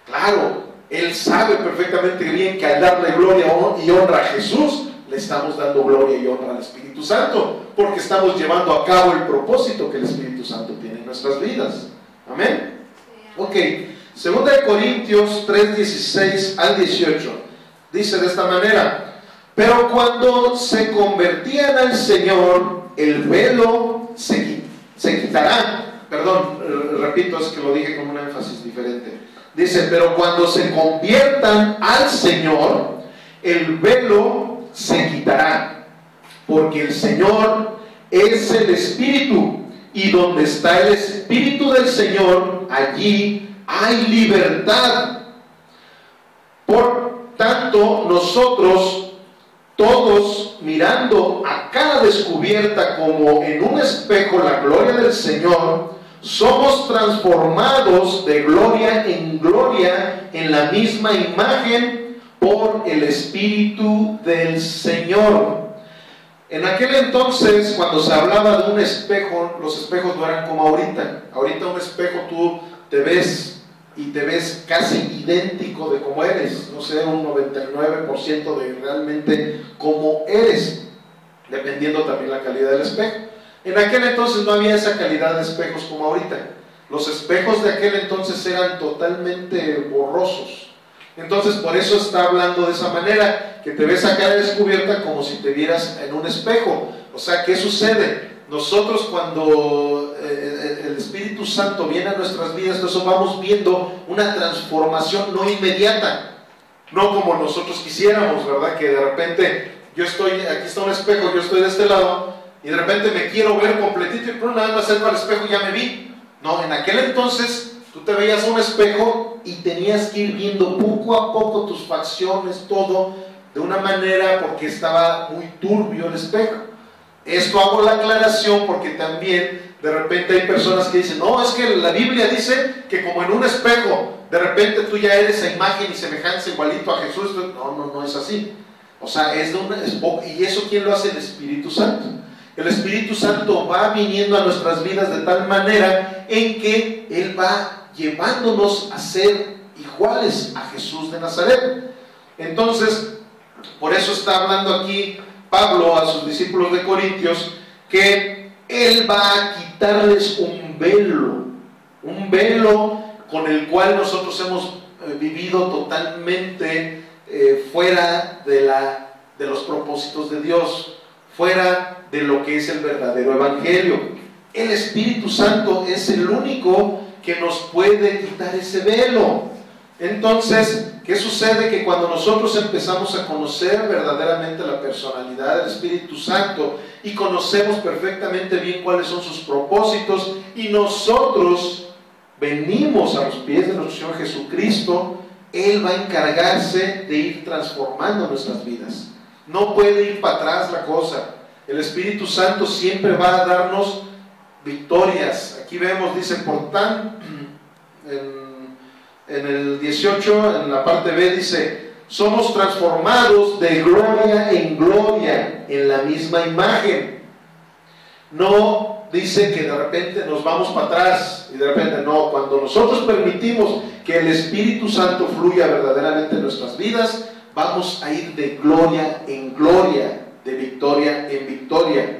Claro, Él sabe perfectamente bien que al darle gloria y honra a Jesús, le estamos dando gloria y honra al Espíritu Santo, porque estamos llevando a cabo el propósito que el Espíritu Santo tiene en nuestras vidas. Amén. Ok, 2 Corintios 3, 16 al 18 dice de esta manera: pero cuando se convertían al Señor, el velo se quitará. Perdón, repito, es que lo dije con un énfasis diferente. Dice, pero cuando se conviertan al Señor, el velo se quitará, porque el Señor es el Espíritu, y donde está el Espíritu del Señor, allí hay libertad. Por tanto, nosotros todos, mirando a cada descubierta como en un espejo la gloria del Señor, somos transformados de gloria en gloria en la misma imagen por el Espíritu del Señor. En aquel entonces, cuando se hablaba de un espejo, los espejos no eran como ahorita. Ahorita un espejo tú te ves y te ves casi idéntico de como eres, no sé, un 99% de realmente como eres, dependiendo también la calidad del espejo. En aquel entonces no había esa calidad de espejos como ahorita. Los espejos de aquel entonces eran totalmente borrosos. Entonces por eso está hablando de esa manera, que te ves a cara descubierta como si te vieras en un espejo. O sea, ¿qué sucede? Nosotros cuando el Espíritu Santo viene a nuestras vidas, entonces vamos viendo una transformación no inmediata, no como nosotros quisiéramos, ¿verdad? Que de repente yo estoy, aquí está un espejo, yo estoy de este lado, y de repente me quiero ver completito y por una vez me acerco al espejo y ya me vi. No, en aquel entonces tú te veías a un espejo y tenías que ir viendo poco a poco tus facciones, todo, de una manera, porque estaba muy turbio el espejo. Esto hago la aclaración porque también de repente hay personas que dicen, no, es que la Biblia dice que como en un espejo, de repente tú ya eres a imagen y semejanza igualito a Jesús. No es así. O sea, y eso ¿quién lo hace? El Espíritu Santo. El Espíritu Santo va viniendo a nuestras vidas de tal manera en que Él va llevándonos a ser iguales a Jesús de Nazaret. Entonces, por eso está hablando aquí Pablo a sus discípulos de Corintios, que Él va a quitarles un velo con el cual nosotros hemos vivido totalmente fuera de los propósitos de Dios, fuera de lo que es el verdadero evangelio. El Espíritu Santo es el único que nos puede quitar ese velo. Entonces, ¿qué sucede? Que cuando nosotros empezamos a conocer verdaderamente la personalidad del Espíritu Santo y conocemos perfectamente bien cuáles son sus propósitos, y nosotros venimos a los pies de nuestro Señor Jesucristo, Él va a encargarse de ir transformando nuestras vidas. No puede ir para atrás la cosa. El Espíritu Santo siempre va a darnos victorias. Aquí vemos, dice, por tan, en el 18, en la parte B, dice, somos transformados de gloria en gloria en la misma imagen. No dice que de repente nos vamos para atrás y de repente no. Cuando nosotros permitimos que el Espíritu Santo fluya verdaderamente en nuestras vidas, vamos a ir de gloria en gloria, de victoria en victoria.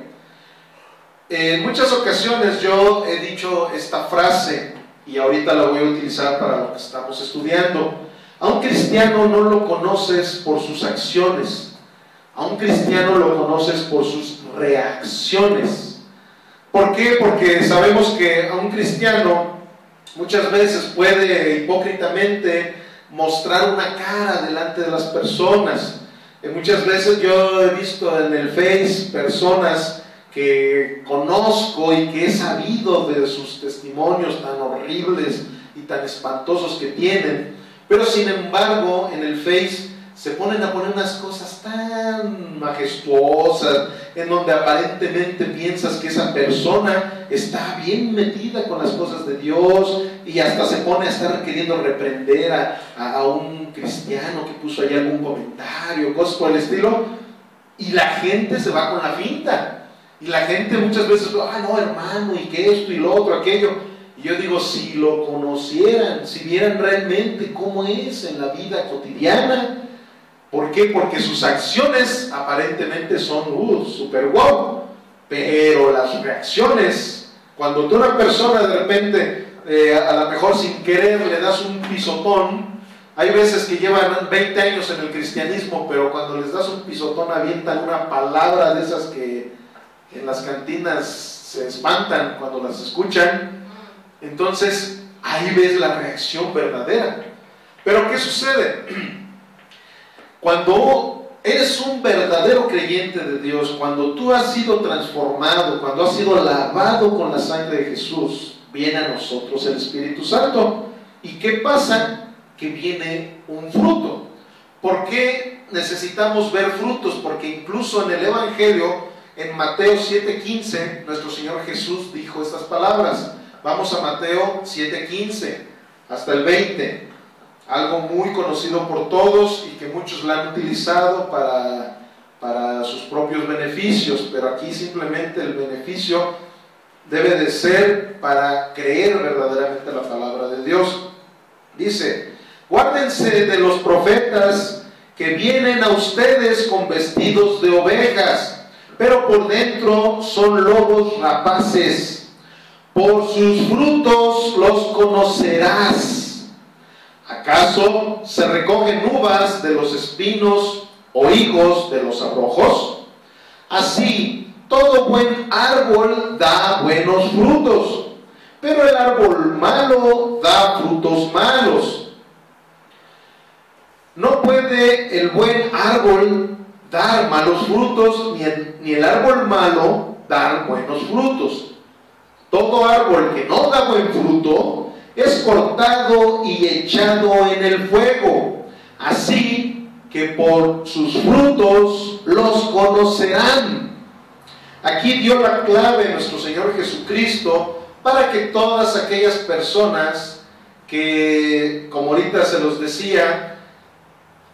En muchas ocasiones yo he dicho esta frase y ahorita la voy a utilizar para lo que estamos estudiando. A un cristiano no lo conoces por sus acciones, a un cristiano lo conoces por sus reacciones. ¿Por qué? Porque sabemos que a un cristiano muchas veces puede hipócritamente mostrar una cara delante de las personas. Muchas veces yo he visto en el Face personas que conozco y que he sabido de sus testimonios tan horribles y tan espantosos que tienen, pero sin embargo en el Face se ponen a poner unas cosas tan majestuosas, en donde aparentemente piensas que esa persona está bien metida con las cosas de Dios, y hasta se pone a estar queriendo reprender a un cristiano que puso ahí algún comentario, cosas por el estilo, y la gente se va con la finta. Y la gente muchas veces, ah, no, hermano, y que esto y lo otro, aquello. Y yo digo, si lo conocieran, si vieran realmente cómo es en la vida cotidiana. ¿Por qué? Porque sus acciones aparentemente son super wow, pero las reacciones, cuando tú a una persona de repente, a lo mejor sin querer le das un pisotón, hay veces que llevan 20 años en el cristianismo, pero cuando les das un pisotón avientan una palabra de esas que en las cantinas se espantan cuando las escuchan. Entonces ahí ves la reacción verdadera. Pero ¿qué sucede? Cuando eres un verdadero creyente de Dios, cuando tú has sido transformado, cuando has sido lavado con la sangre de Jesús, viene a nosotros el Espíritu Santo. ¿Y qué pasa? Que viene un fruto. ¿Por qué necesitamos ver frutos? Porque incluso en el Evangelio, en Mateo 7:15, nuestro Señor Jesús dijo estas palabras. Vamos a Mateo 7:15 hasta el 20, algo muy conocido por todos y que muchos la han utilizado para sus propios beneficios, pero aquí simplemente el beneficio debe de ser para creer verdaderamente la palabra de Dios. Dice: guárdense de los profetas que vienen a ustedes con vestidos de ovejas, pero por dentro son lobos rapaces. Por sus frutos los conocerás. ¿Acaso se recogen uvas de los espinos o higos de los abrojos? Así, todo buen árbol da buenos frutos, pero el árbol malo da frutos malos. No puede el buen árbol dar malos frutos, ni el árbol malo dar buenos frutos. Todo árbol que no da buen fruto es cortado y echado en el fuego. Así que por sus frutos los conocerán. Aquí dio la clave nuestro Señor Jesucristo para que todas aquellas personas que, como ahorita se los decía,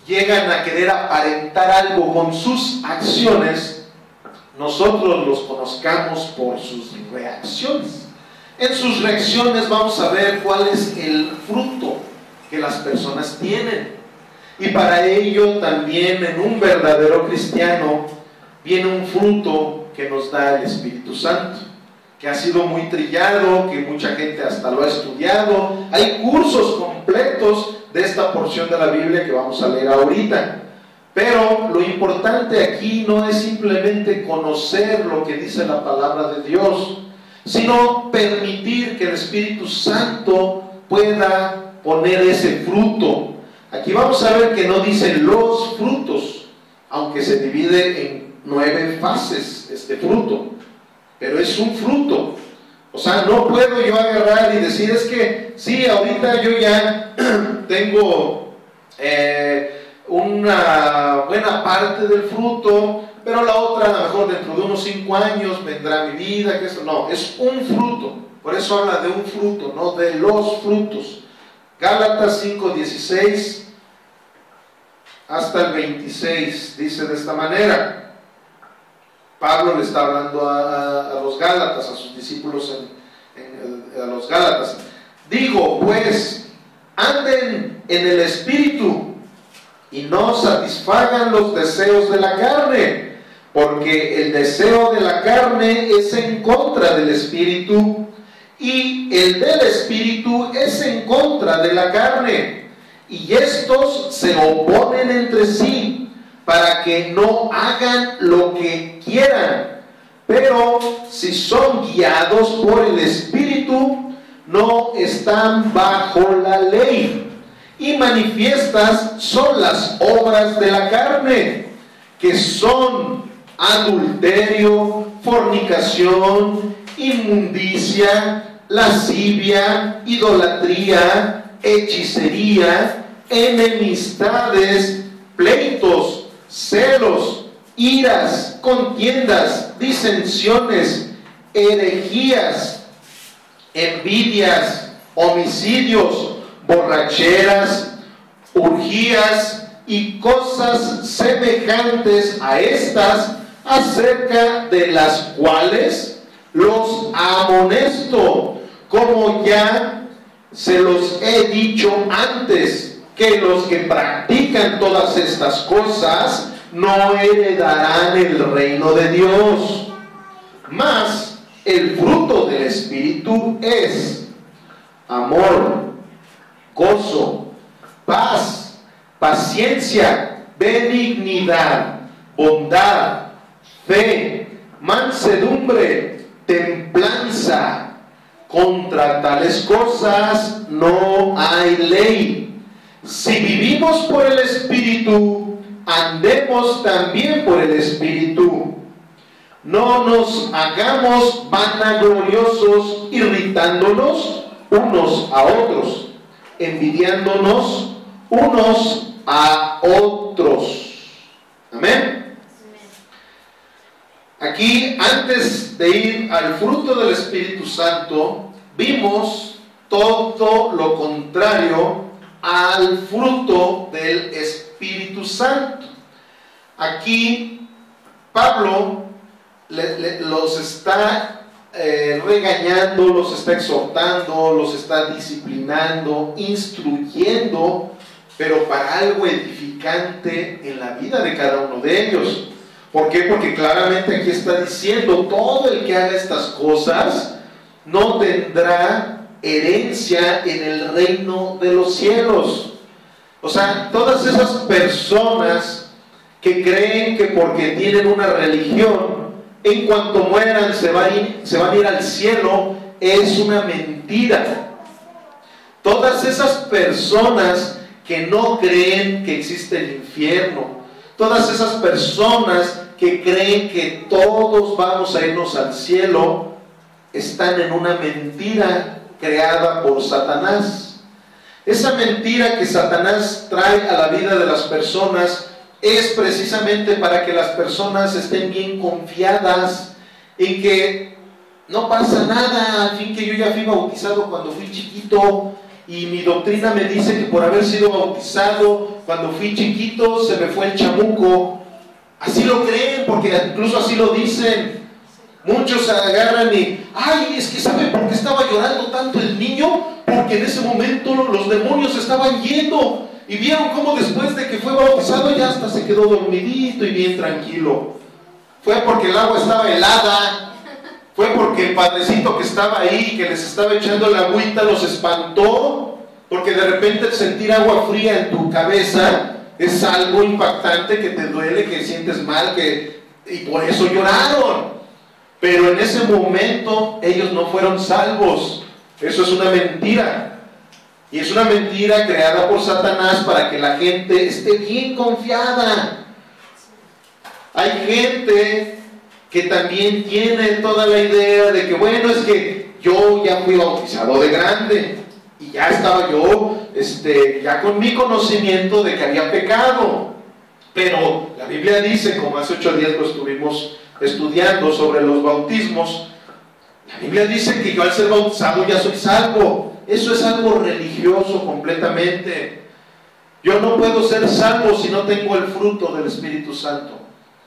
llegan a querer aparentar algo con sus acciones, nosotros los conozcamos por sus reacciones. En sus reacciones vamos a ver cuál es el fruto que las personas tienen. Y para ello también en un verdadero cristiano viene un fruto que nos da el Espíritu Santo, que ha sido muy trillado, que mucha gente hasta lo ha estudiado. Hay cursos completos de esta porción de la Biblia que vamos a leer ahorita. Pero lo importante aquí no es simplemente conocer lo que dice la palabra de Dios, sino permitir que el Espíritu Santo pueda poner ese fruto. Aquí vamos a ver que no dice los frutos, aunque se divide en 9 fases este fruto, pero es un fruto. O sea, no puedo yo agarrar y decir, es que sí, ahorita yo ya tengo una buena parte del fruto, pero la otra a lo mejor dentro de unos 5 años vendrá mi vida, que eso no, es un fruto. Por eso habla de un fruto, no de los frutos. Gálatas 5:16 hasta el 26 dice de esta manera. Pablo le está hablando a los Gálatas, a sus discípulos a los Gálatas. Digo, pues, anden en el Espíritu y no satisfagan los deseos de la carne, porque el deseo de la carne es en contra del Espíritu y el del Espíritu es en contra de la carne, y estos se oponen entre sí para que no hagan lo que quieran. Pero si son guiados por el Espíritu, no están bajo la ley. Y manifiestas son las obras de la carne, que son adulterio, fornicación, inmundicia, lascivia, idolatría, hechicería, enemistades, pleitos, celos, iras, contiendas, disensiones, herejías, envidias, homicidios, borracheras, orgías y cosas semejantes a estas, acerca de las cuales los amonesto, como ya se los he dicho antes, que los que practican todas estas cosas no heredarán el reino de Dios. Mas el fruto del Espíritu es amor, gozo, paz, paciencia, benignidad, bondad, fe, mansedumbre, templanza. Contra tales cosas no hay ley. Si vivimos por el Espíritu, andemos también por el Espíritu. No nos hagamos vanagloriosos, irritándonos unos a otros, envidiándonos unos a otros. Amén. Aquí, antes de ir al fruto del Espíritu Santo, vimos todo lo contrario al fruto del Espíritu Santo. Aquí Pablo los está regañando, los está exhortando, los está disciplinando, instruyendo, pero para algo edificante en la vida de cada uno de ellos. ¿Por qué? Porque claramente aquí está diciendo, todo el que haga estas cosas no tendrá herencia en el reino de los cielos. O sea, todas esas personas que creen que porque tienen una religión, en cuanto mueran se van a ir al cielo, es una mentira. Todas esas personas que no creen que existe el infierno, todas esas personas que creen que todos vamos a irnos al cielo, están en una mentira creada por Satanás. Esa mentira que Satanás trae a la vida de las personas es precisamente para que las personas estén bien confiadas en que no pasa nada, al fin que yo ya fui bautizado cuando fui chiquito, y mi doctrina me dice que por haber sido bautizado cuando fui chiquito se me fue el chamuco. Así lo creen, porque incluso así lo dicen. Muchos agarran y, ay, es que ¿saben por qué estaba llorando tanto el niño? Porque en ese momento los demonios estaban yendo, y vieron cómo después de que fue bautizado ya hasta se quedó dormidito y bien tranquilo. Fue porque el agua estaba helada, fue porque el padrecito que estaba ahí, que les estaba echando la agüita, los espantó, porque de repente el sentir agua fría en tu cabeza es algo impactante, que te duele, que sientes mal, y por eso lloraron. Pero en ese momento ellos no fueron salvos. Eso es una mentira. Y es una mentira creada por Satanás para que la gente esté bien confiada. Hay gente que también tiene toda la idea de que, bueno, es que yo ya fui bautizado de grande y ya estaba yo ya con mi conocimiento de que había pecado. Pero la Biblia dice, como hace 8 días lo estuvimos estudiando sobre los bautismos, la Biblia dice que yo al ser bautizado ya soy salvo. Eso es algo religioso completamente. Yo no puedo ser salvo si no tengo el fruto del Espíritu Santo.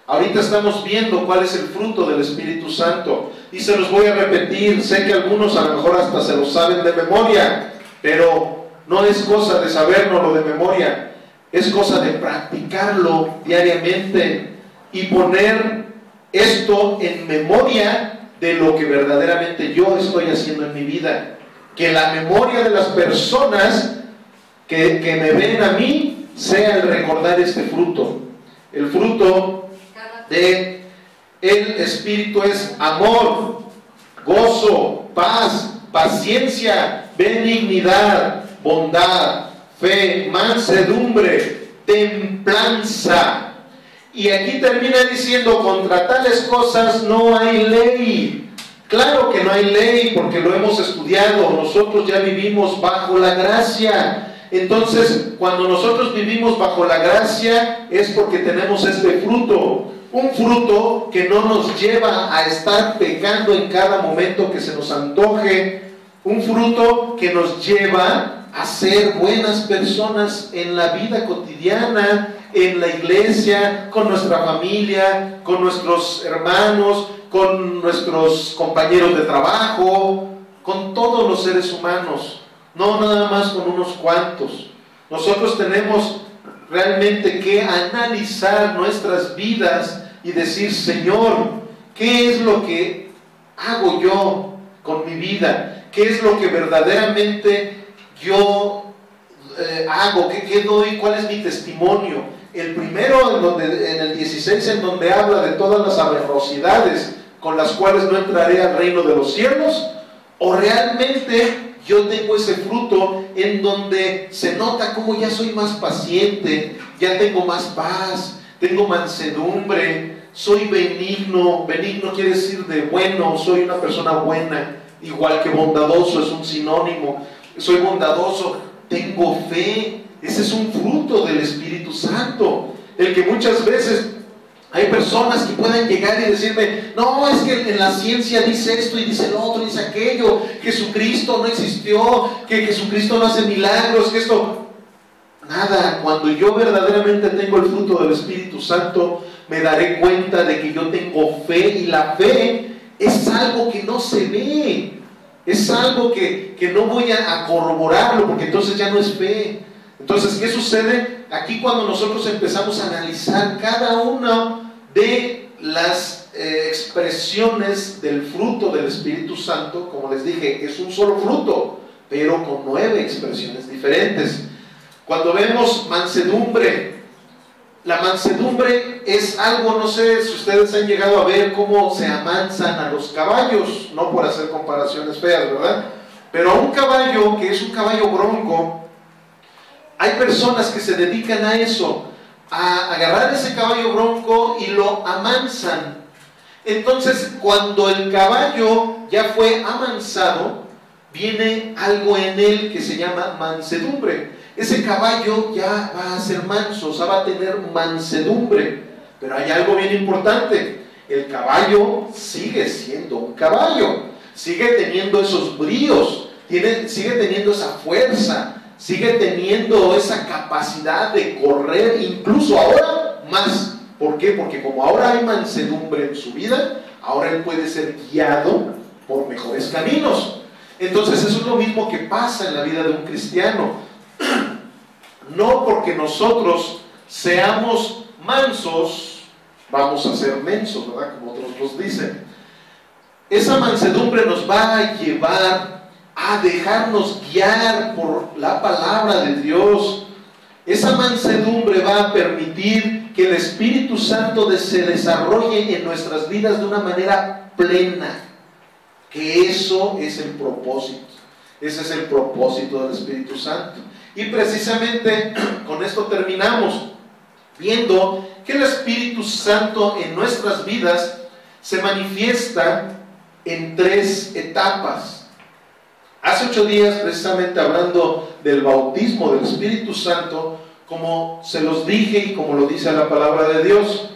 Ahorita estamos viendo cuál es el fruto del Espíritu Santo, y se los voy a repetir. Sé que algunos a lo mejor hasta se lo saben de memoria, pero no es cosa de sabérnoslo de memoria, es cosa de practicarlo diariamente y poner esto en memoria de lo que verdaderamente yo estoy haciendo en mi vida. Que la memoria de las personas que me ven a mí sea el recordar este fruto. El fruto de el Espíritu es amor, gozo, paz, paciencia, benignidad, bondad, fe, mansedumbre, templanza. Y aquí termina diciendo, contra tales cosas no hay ley. Claro que no hay ley, porque lo hemos estudiado. Nosotros ya vivimos bajo la gracia. Entonces, cuando nosotros vivimos bajo la gracia, es porque tenemos este fruto. Un fruto que no nos lleva a estar pecando en cada momento que se nos antoje. Un fruto que nos lleva a ser buenas personas en la vida cotidiana, en la iglesia, con nuestra familia, con nuestros hermanos, con nuestros compañeros de trabajo, con todos los seres humanos, no nada más con unos cuantos. Nosotros tenemos realmente que analizar nuestras vidas y decir: Señor, ¿qué es lo que hago yo con mi vida? ¿Qué es lo que verdaderamente yo hago? ¿Qué doy? ¿Cuál es mi testimonio? El primero, en el 16, en donde habla de todas las aberrosidades con las cuales no entraré al reino de los cielos, o realmente yo tengo ese fruto en donde se nota cómo ya soy más paciente, ya tengo más paz, tengo mansedumbre, soy benigno. Benigno quiere decir de bueno, soy una persona buena, igual que bondadoso es un sinónimo. Soy bondadoso, tengo fe. Ese es un fruto del Espíritu Santo, el que muchas veces hay personas que puedan llegar y decirme: no, es que en la ciencia dice esto y dice lo otro, dice aquello, Jesucristo no existió, que Jesucristo no hace milagros, que esto... Nada. Cuando yo verdaderamente tengo el fruto del Espíritu Santo, me daré cuenta de que yo tengo fe, y la fe es algo que no se ve, es algo que no voy a corroborarlo, porque entonces ya no es fe. Entonces, ¿qué sucede? Aquí, cuando nosotros empezamos a analizar cada una de las expresiones del fruto del Espíritu Santo, como les dije, es un solo fruto, pero con 9 expresiones diferentes. Cuando vemos mansedumbre, la mansedumbre es algo, no sé si ustedes han llegado a ver cómo se amansan a los caballos, no por hacer comparaciones feas, ¿verdad? Pero a un caballo que es un caballo bronco, hay personas que se dedican a eso, a agarrar ese caballo bronco y lo amansan. Entonces, cuando el caballo ya fue amansado, viene algo en él que se llama mansedumbre. Ese caballo ya va a ser manso, o sea, va a tener mansedumbre. Pero hay algo bien importante: el caballo sigue siendo un caballo, sigue teniendo esos bríos, sigue teniendo esa fuerza, sigue teniendo esa capacidad de correr, incluso ahora más. ¿Por qué? Porque como ahora hay mansedumbre en su vida, ahora él puede ser guiado por mejores caminos. Entonces, eso es lo mismo que pasa en la vida de un cristiano. No porque nosotros seamos mansos, vamos a ser mensos, ¿verdad? Como otros nos dicen. Esa mansedumbre nos va a llevar a dejarnos guiar por la palabra de Dios. Esa mansedumbre va a permitir que el Espíritu Santo se desarrolle en nuestras vidas de una manera plena. Que eso es el propósito. Ese es el propósito del Espíritu Santo. Y precisamente con esto terminamos, viendo que el Espíritu Santo en nuestras vidas se manifiesta en 3 etapas. Hace 8 días, precisamente hablando del bautismo del Espíritu Santo, como se los dije y como lo dice la palabra de Dios,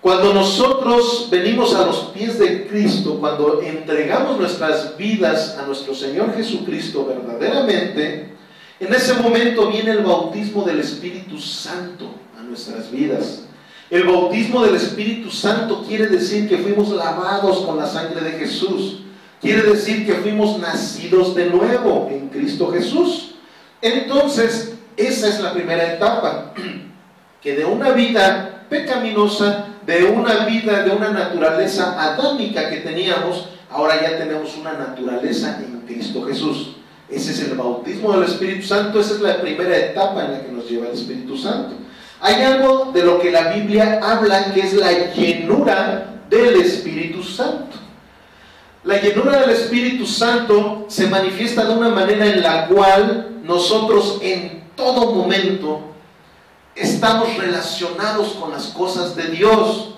cuando nosotros venimos a los pies de Cristo, cuando entregamos nuestras vidas a nuestro Señor Jesucristo verdaderamente, en ese momento viene el bautismo del Espíritu Santo a nuestras vidas. El bautismo del Espíritu Santo quiere decir que fuimos lavados con la sangre de Jesús. Quiere decir que fuimos nacidos de nuevo en Cristo Jesús. Entonces, esa es la primera etapa, que de una vida pecaminosa, de una vida, de una naturaleza adámica que teníamos, ahora ya tenemos una naturaleza en Cristo Jesús. Ese es el bautismo del Espíritu Santo. Esa es la primera etapa en la que nos lleva el Espíritu Santo. Hay algo de lo que la Biblia habla, que es la llenura del Espíritu Santo. La llenura del Espíritu Santo se manifiesta de una manera en la cual nosotros en todo momento estamos relacionados con las cosas de Dios.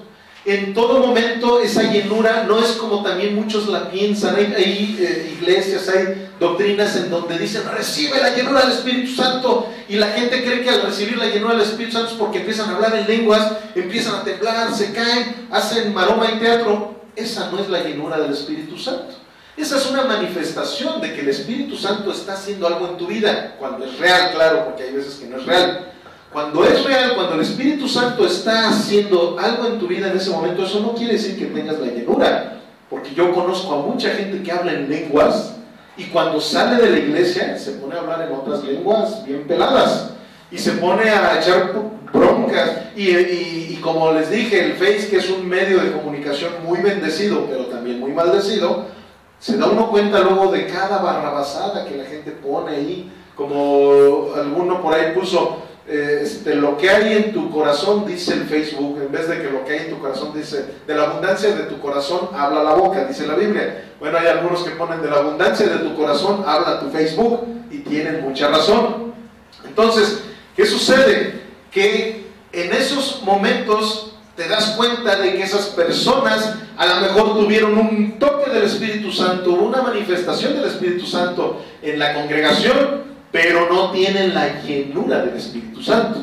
En todo momento esa llenura no es como también muchos la piensan. Hay iglesias, hay doctrinas en donde dicen: recibe la llenura del Espíritu Santo, y la gente cree que al recibir la llenura del Espíritu Santo es porque empiezan a hablar en lenguas, empiezan a temblar, se caen, hacen maroma y teatro. Esa no es la llenura del Espíritu Santo. Esa es una manifestación de que el Espíritu Santo está haciendo algo en tu vida, cuando es real, claro, porque hay veces que no es real. Cuando es real, cuando el Espíritu Santo está haciendo algo en tu vida en ese momento, eso no quiere decir que tengas la llenura, porque yo conozco a mucha gente que habla en lenguas y cuando sale de la iglesia se pone a hablar en otras lenguas bien peladas y se pone a echar broncas y como les dije, el Face, que es un medio de comunicación muy bendecido pero también muy maldecido, se da uno cuenta luego de cada barrabasada que la gente pone ahí, como alguno por ahí puso, lo que hay en tu corazón, dice el Facebook, en vez de que lo que hay en tu corazón dice, de la abundancia de tu corazón habla la boca, dice la Biblia. Bueno, hay algunos que ponen de la abundancia de tu corazón habla tu Facebook y tienen mucha razón. Entonces, ¿qué sucede? Que en esos momentos te das cuenta de que esas personas a lo mejor tuvieron un toque del Espíritu Santo, una manifestación del Espíritu Santo en la congregación, pero no tienen la llenura del Espíritu Santo.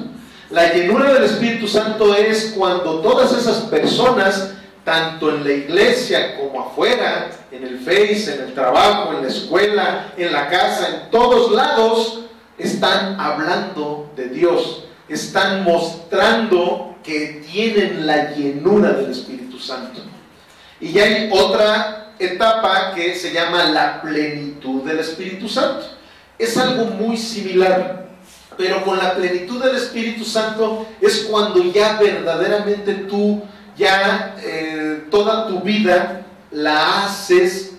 La llenura del Espíritu Santo es cuando todas esas personas, tanto en la iglesia como afuera, en el Face, en el trabajo, en la escuela, en la casa, en todos lados, están hablando de Dios, están mostrando que tienen la llenura del Espíritu Santo. Y ya hay otra etapa que se llama la plenitud del Espíritu Santo. Es algo muy similar, pero con la plenitud del Espíritu Santo es cuando ya verdaderamente tú ya toda tu vida la haces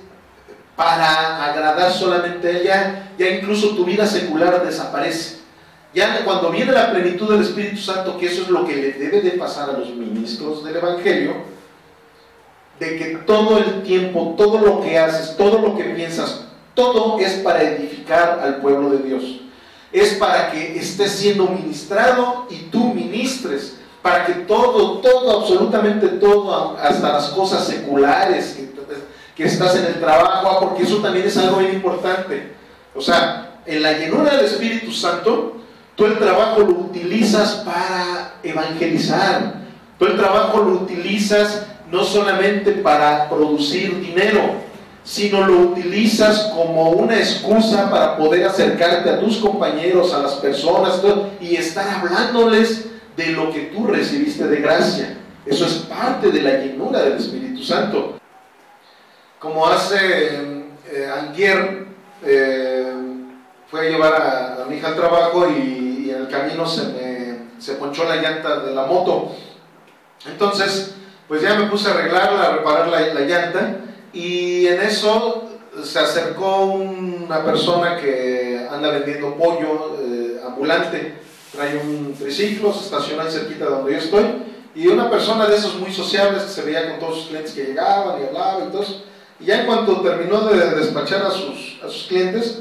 para agradar solamente a ella, ya incluso tu vida secular desaparece. Ya cuando viene la plenitud del Espíritu Santo, que eso es lo que le debe de pasar a los ministros del Evangelio, de que todo el tiempo, todo lo que haces, todo lo que piensas, todo es para edificar al pueblo de Dios. Es para que estés siendo ministrado y tú ministres. Para que todo, absolutamente todo, hasta las cosas seculares, que estás en el trabajo, porque eso también es algo bien importante. O sea, en la llenura del Espíritu Santo, tú el trabajo lo utilizas para evangelizar. Tú el trabajo lo utilizas no solamente para producir dinero, sino lo utilizas como una excusa para poder acercarte a tus compañeros, a las personas, todo, y estar hablándoles de lo que tú recibiste de gracia. Eso es parte de la llenura del Espíritu Santo. Como hace antier, fue a llevar a mi hija al trabajo y en el camino se ponchó la llanta de la moto. Entonces, pues ya me puse a arreglarla, a reparar la llanta. Y en eso se acercó una persona que anda vendiendo pollo ambulante, trae un triciclo, se estaciona ahí cerquita de donde yo estoy, y una persona de esos muy sociables que se veía con todos sus clientes que llegaban y hablaba y todo. Y ya en cuanto terminó de despachar a sus clientes,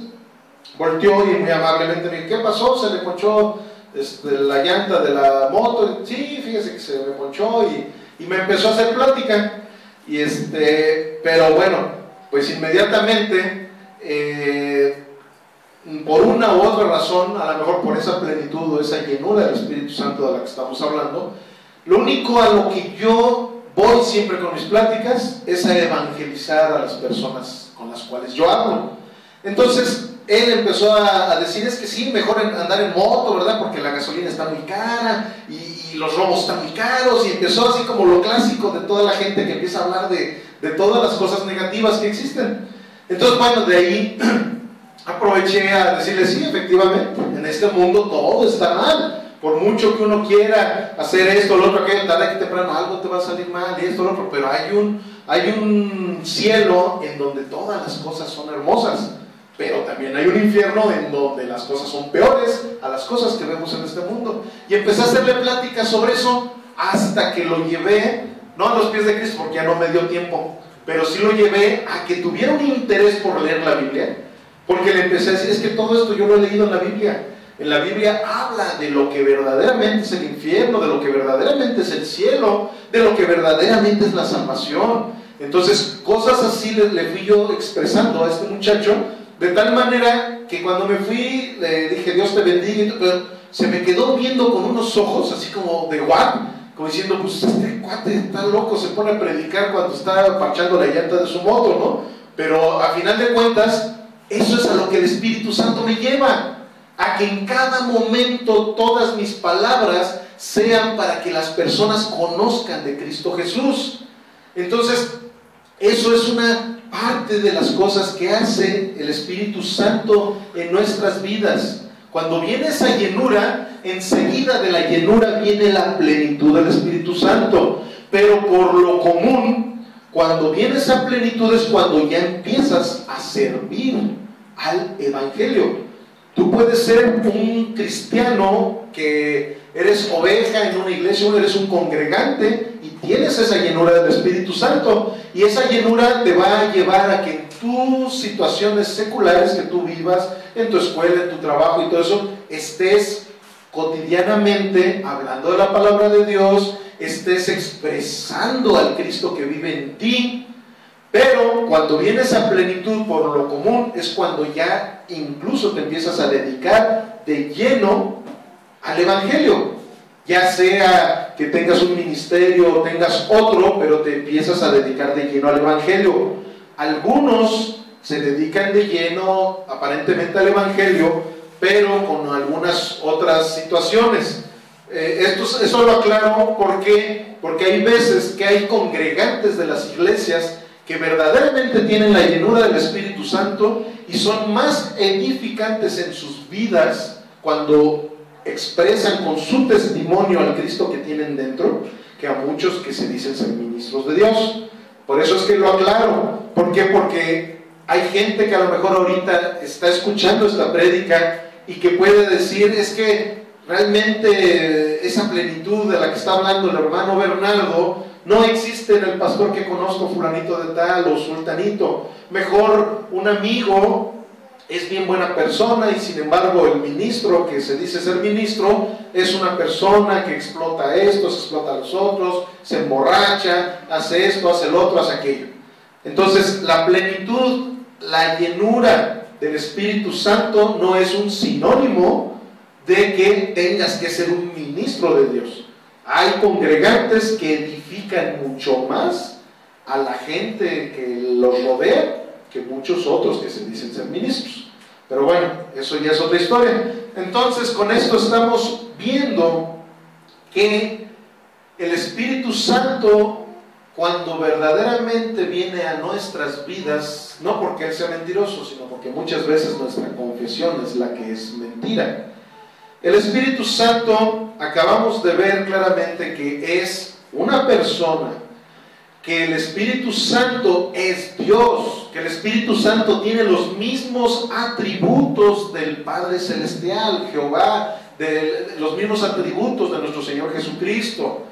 volteó y muy amablemente me dijo: ¿qué pasó? ¿Se le ponchó la llanta de la moto? Sí, fíjese que se me ponchó, y me empezó a hacer plática. Pero bueno, pues inmediatamente, por una u otra razón, a lo mejor por esa plenitud o esa llenura del Espíritu Santo de la que estamos hablando, lo único a lo que yo voy siempre con mis pláticas es a evangelizar a las personas con las cuales yo hablo. Entonces él empezó a decir: es que sí, mejor andar en moto, ¿verdad? Porque la gasolina está muy cara y los robos están muy caros, y empezó así como lo clásico de toda la gente que empieza a hablar de todas las cosas negativas que existen. Entonces, bueno, de ahí aproveché a decirle: sí, efectivamente, en este mundo todo está mal. Por mucho que uno quiera hacer esto, lo otro, aquello, tarde que temprano algo te va a salir mal, y esto, lo otro, pero hay un cielo en donde todas las cosas son hermosas, pero también hay un infierno en donde las cosas son peores a las cosas que vemos en este mundo. Y empecé a hacerle plática sobre eso hasta que lo llevé, no a los pies de Cristo porque ya no me dio tiempo, pero sí lo llevé a que tuviera un interés por leer la Biblia, porque le empecé a decir: es que todo esto yo lo he leído en la Biblia. En la Biblia habla de lo que verdaderamente es el infierno, de lo que verdaderamente es el cielo, de lo que verdaderamente es la salvación. Entonces, cosas así le fui yo expresando a este muchacho, de tal manera que cuando me fui le dije: Dios te bendiga, pero se me quedó viendo con unos ojos así como de guap, como diciendo: pues este cuate está loco, se pone a predicar cuando está parchando la llanta de su moto, ¿no? pero a final de cuentas, eso es a lo que el Espíritu Santo me lleva, a que en cada momento todas mis palabras sean para que las personas conozcan de Cristo Jesús. Entonces, eso es una parte de las cosas que hace el Espíritu Santo en nuestras vidas. Cuando viene esa llenura, enseguida de la llenura viene la plenitud del Espíritu Santo. Pero por lo común, cuando viene esa plenitud es cuando ya empiezas a servir al Evangelio. Tú puedes ser un cristiano que eres oveja en una iglesia, o eres un congregante y tienes esa llenura del Espíritu Santo, y esa llenura te va a llevar a que en tus situaciones seculares que tú vivas, en tu escuela, en tu trabajo y todo eso, estés cotidianamente hablando de la palabra de Dios, estés expresando al Cristo que vive en ti. Pero cuando viene esa plenitud, por lo común, es cuando ya incluso te empiezas a dedicar de lleno al Evangelio. Ya sea que tengas un ministerio o tengas otro, pero te empiezas a dedicar de lleno al Evangelio. Algunos se dedican de lleno aparentemente al Evangelio, pero con algunas otras situaciones. Eso lo aclaro porque hay veces que hay congregantes de las iglesias que verdaderamente tienen la llenura del Espíritu Santo y son más edificantes en sus vidas cuando expresan con su testimonio al Cristo que tienen dentro, que a muchos que se dicen ser ministros de Dios. Por eso es que lo aclaro. ¿Por qué? Porque hay gente que a lo mejor ahorita está escuchando esta prédica y que puede decir, es que realmente esa plenitud de la que está hablando el hermano Bernardo no existe en el pastor que conozco, fulanito de tal o sultanito. Mejor un amigo es bien buena persona y sin embargo el ministro que se dice ser ministro es una persona que explota esto, se explota a los otros, se emborracha, hace esto, hace el otro, hace aquello. Entonces la plenitud, la llenura del Espíritu Santo no es un sinónimo de que tengas que ser un ministro de Dios. Hay congregantes que edifican mucho más a la gente que los rodea que muchos otros que se dicen ser ministros. Pero bueno, eso ya es otra historia. Entonces, con esto estamos viendo que el Espíritu Santo, cuando verdaderamente viene a nuestras vidas, no porque Él sea mentiroso, sino porque muchas veces nuestra confesión es la que es mentira. El Espíritu Santo, acabamos de ver claramente que es una persona, que el Espíritu Santo es Dios, que el Espíritu Santo tiene los mismos atributos del Padre Celestial, Jehová, los mismos atributos de nuestro Señor Jesucristo,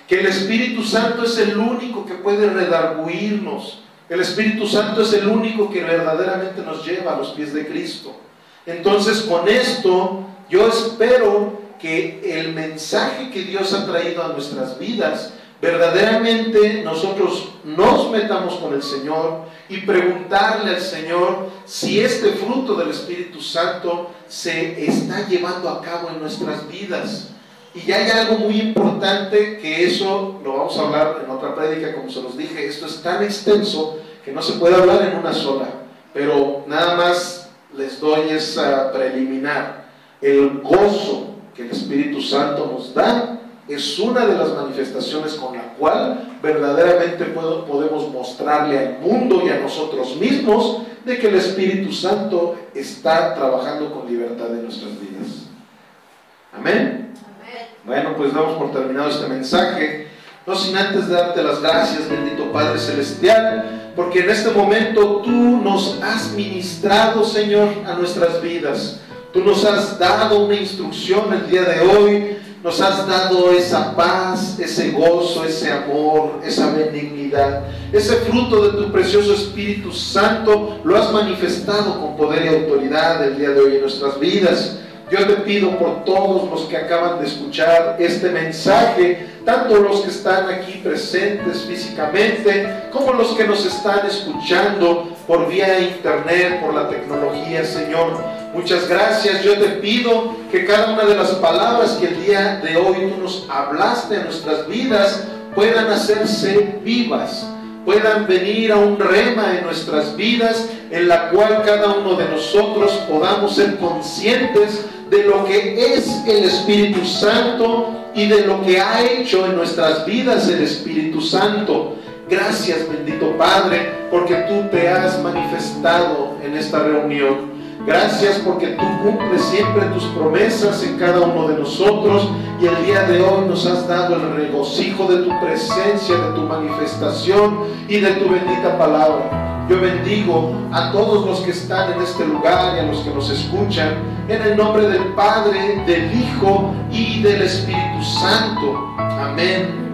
que el Espíritu Santo es el único que puede redarguirnos, el Espíritu Santo es el único que verdaderamente nos lleva a los pies de Cristo. Entonces, con esto yo espero que el mensaje que Dios ha traído a nuestras vidas, verdaderamente nosotros nos metamos con el Señor y preguntarle al Señor si este fruto del Espíritu Santo se está llevando a cabo en nuestras vidas. Y ya hay algo muy importante, que eso lo vamos a hablar en otra prédica, como se los dije. Esto es tan extenso que no se puede hablar en una sola, pero nada más les doy esa preliminar. El gozo que el Espíritu Santo nos da es una de las manifestaciones con la cual verdaderamente podemos mostrarle al mundo y a nosotros mismos de que el Espíritu Santo está trabajando con libertad en nuestras vidas. Amén. Bueno, pues damos por terminado este mensaje, no sin antes darte las gracias, bendito Padre Celestial, porque en este momento tú nos has ministrado, Señor, a nuestras vidas. Tú nos has dado una instrucción el día de hoy, nos has dado esa paz, ese gozo, ese amor, esa benignidad, ese fruto de tu precioso Espíritu Santo, lo has manifestado con poder y autoridad el día de hoy en nuestras vidas. Yo te pido por todos los que acaban de escuchar este mensaje, tanto los que están aquí presentes físicamente, como los que nos están escuchando por vía internet, por la tecnología, Señor. Muchas gracias. Yo te pido que cada una de las palabras que el día de hoy tú nos hablaste en nuestras vidas puedan hacerse vivas, puedan venir a un rema en nuestras vidas, en la cual cada uno de nosotros podamos ser conscientes de lo que es el Espíritu Santo y de lo que ha hecho en nuestras vidas el Espíritu Santo. Gracias, bendito Padre, porque tú te has manifestado en esta reunión. Gracias porque tú cumples siempre tus promesas en cada uno de nosotros, y el día de hoy nos has dado el regocijo de tu presencia, de tu manifestación y de tu bendita palabra. Yo bendigo a todos los que están en este lugar y a los que nos escuchan, en el nombre del Padre, del Hijo y del Espíritu Santo. Amén.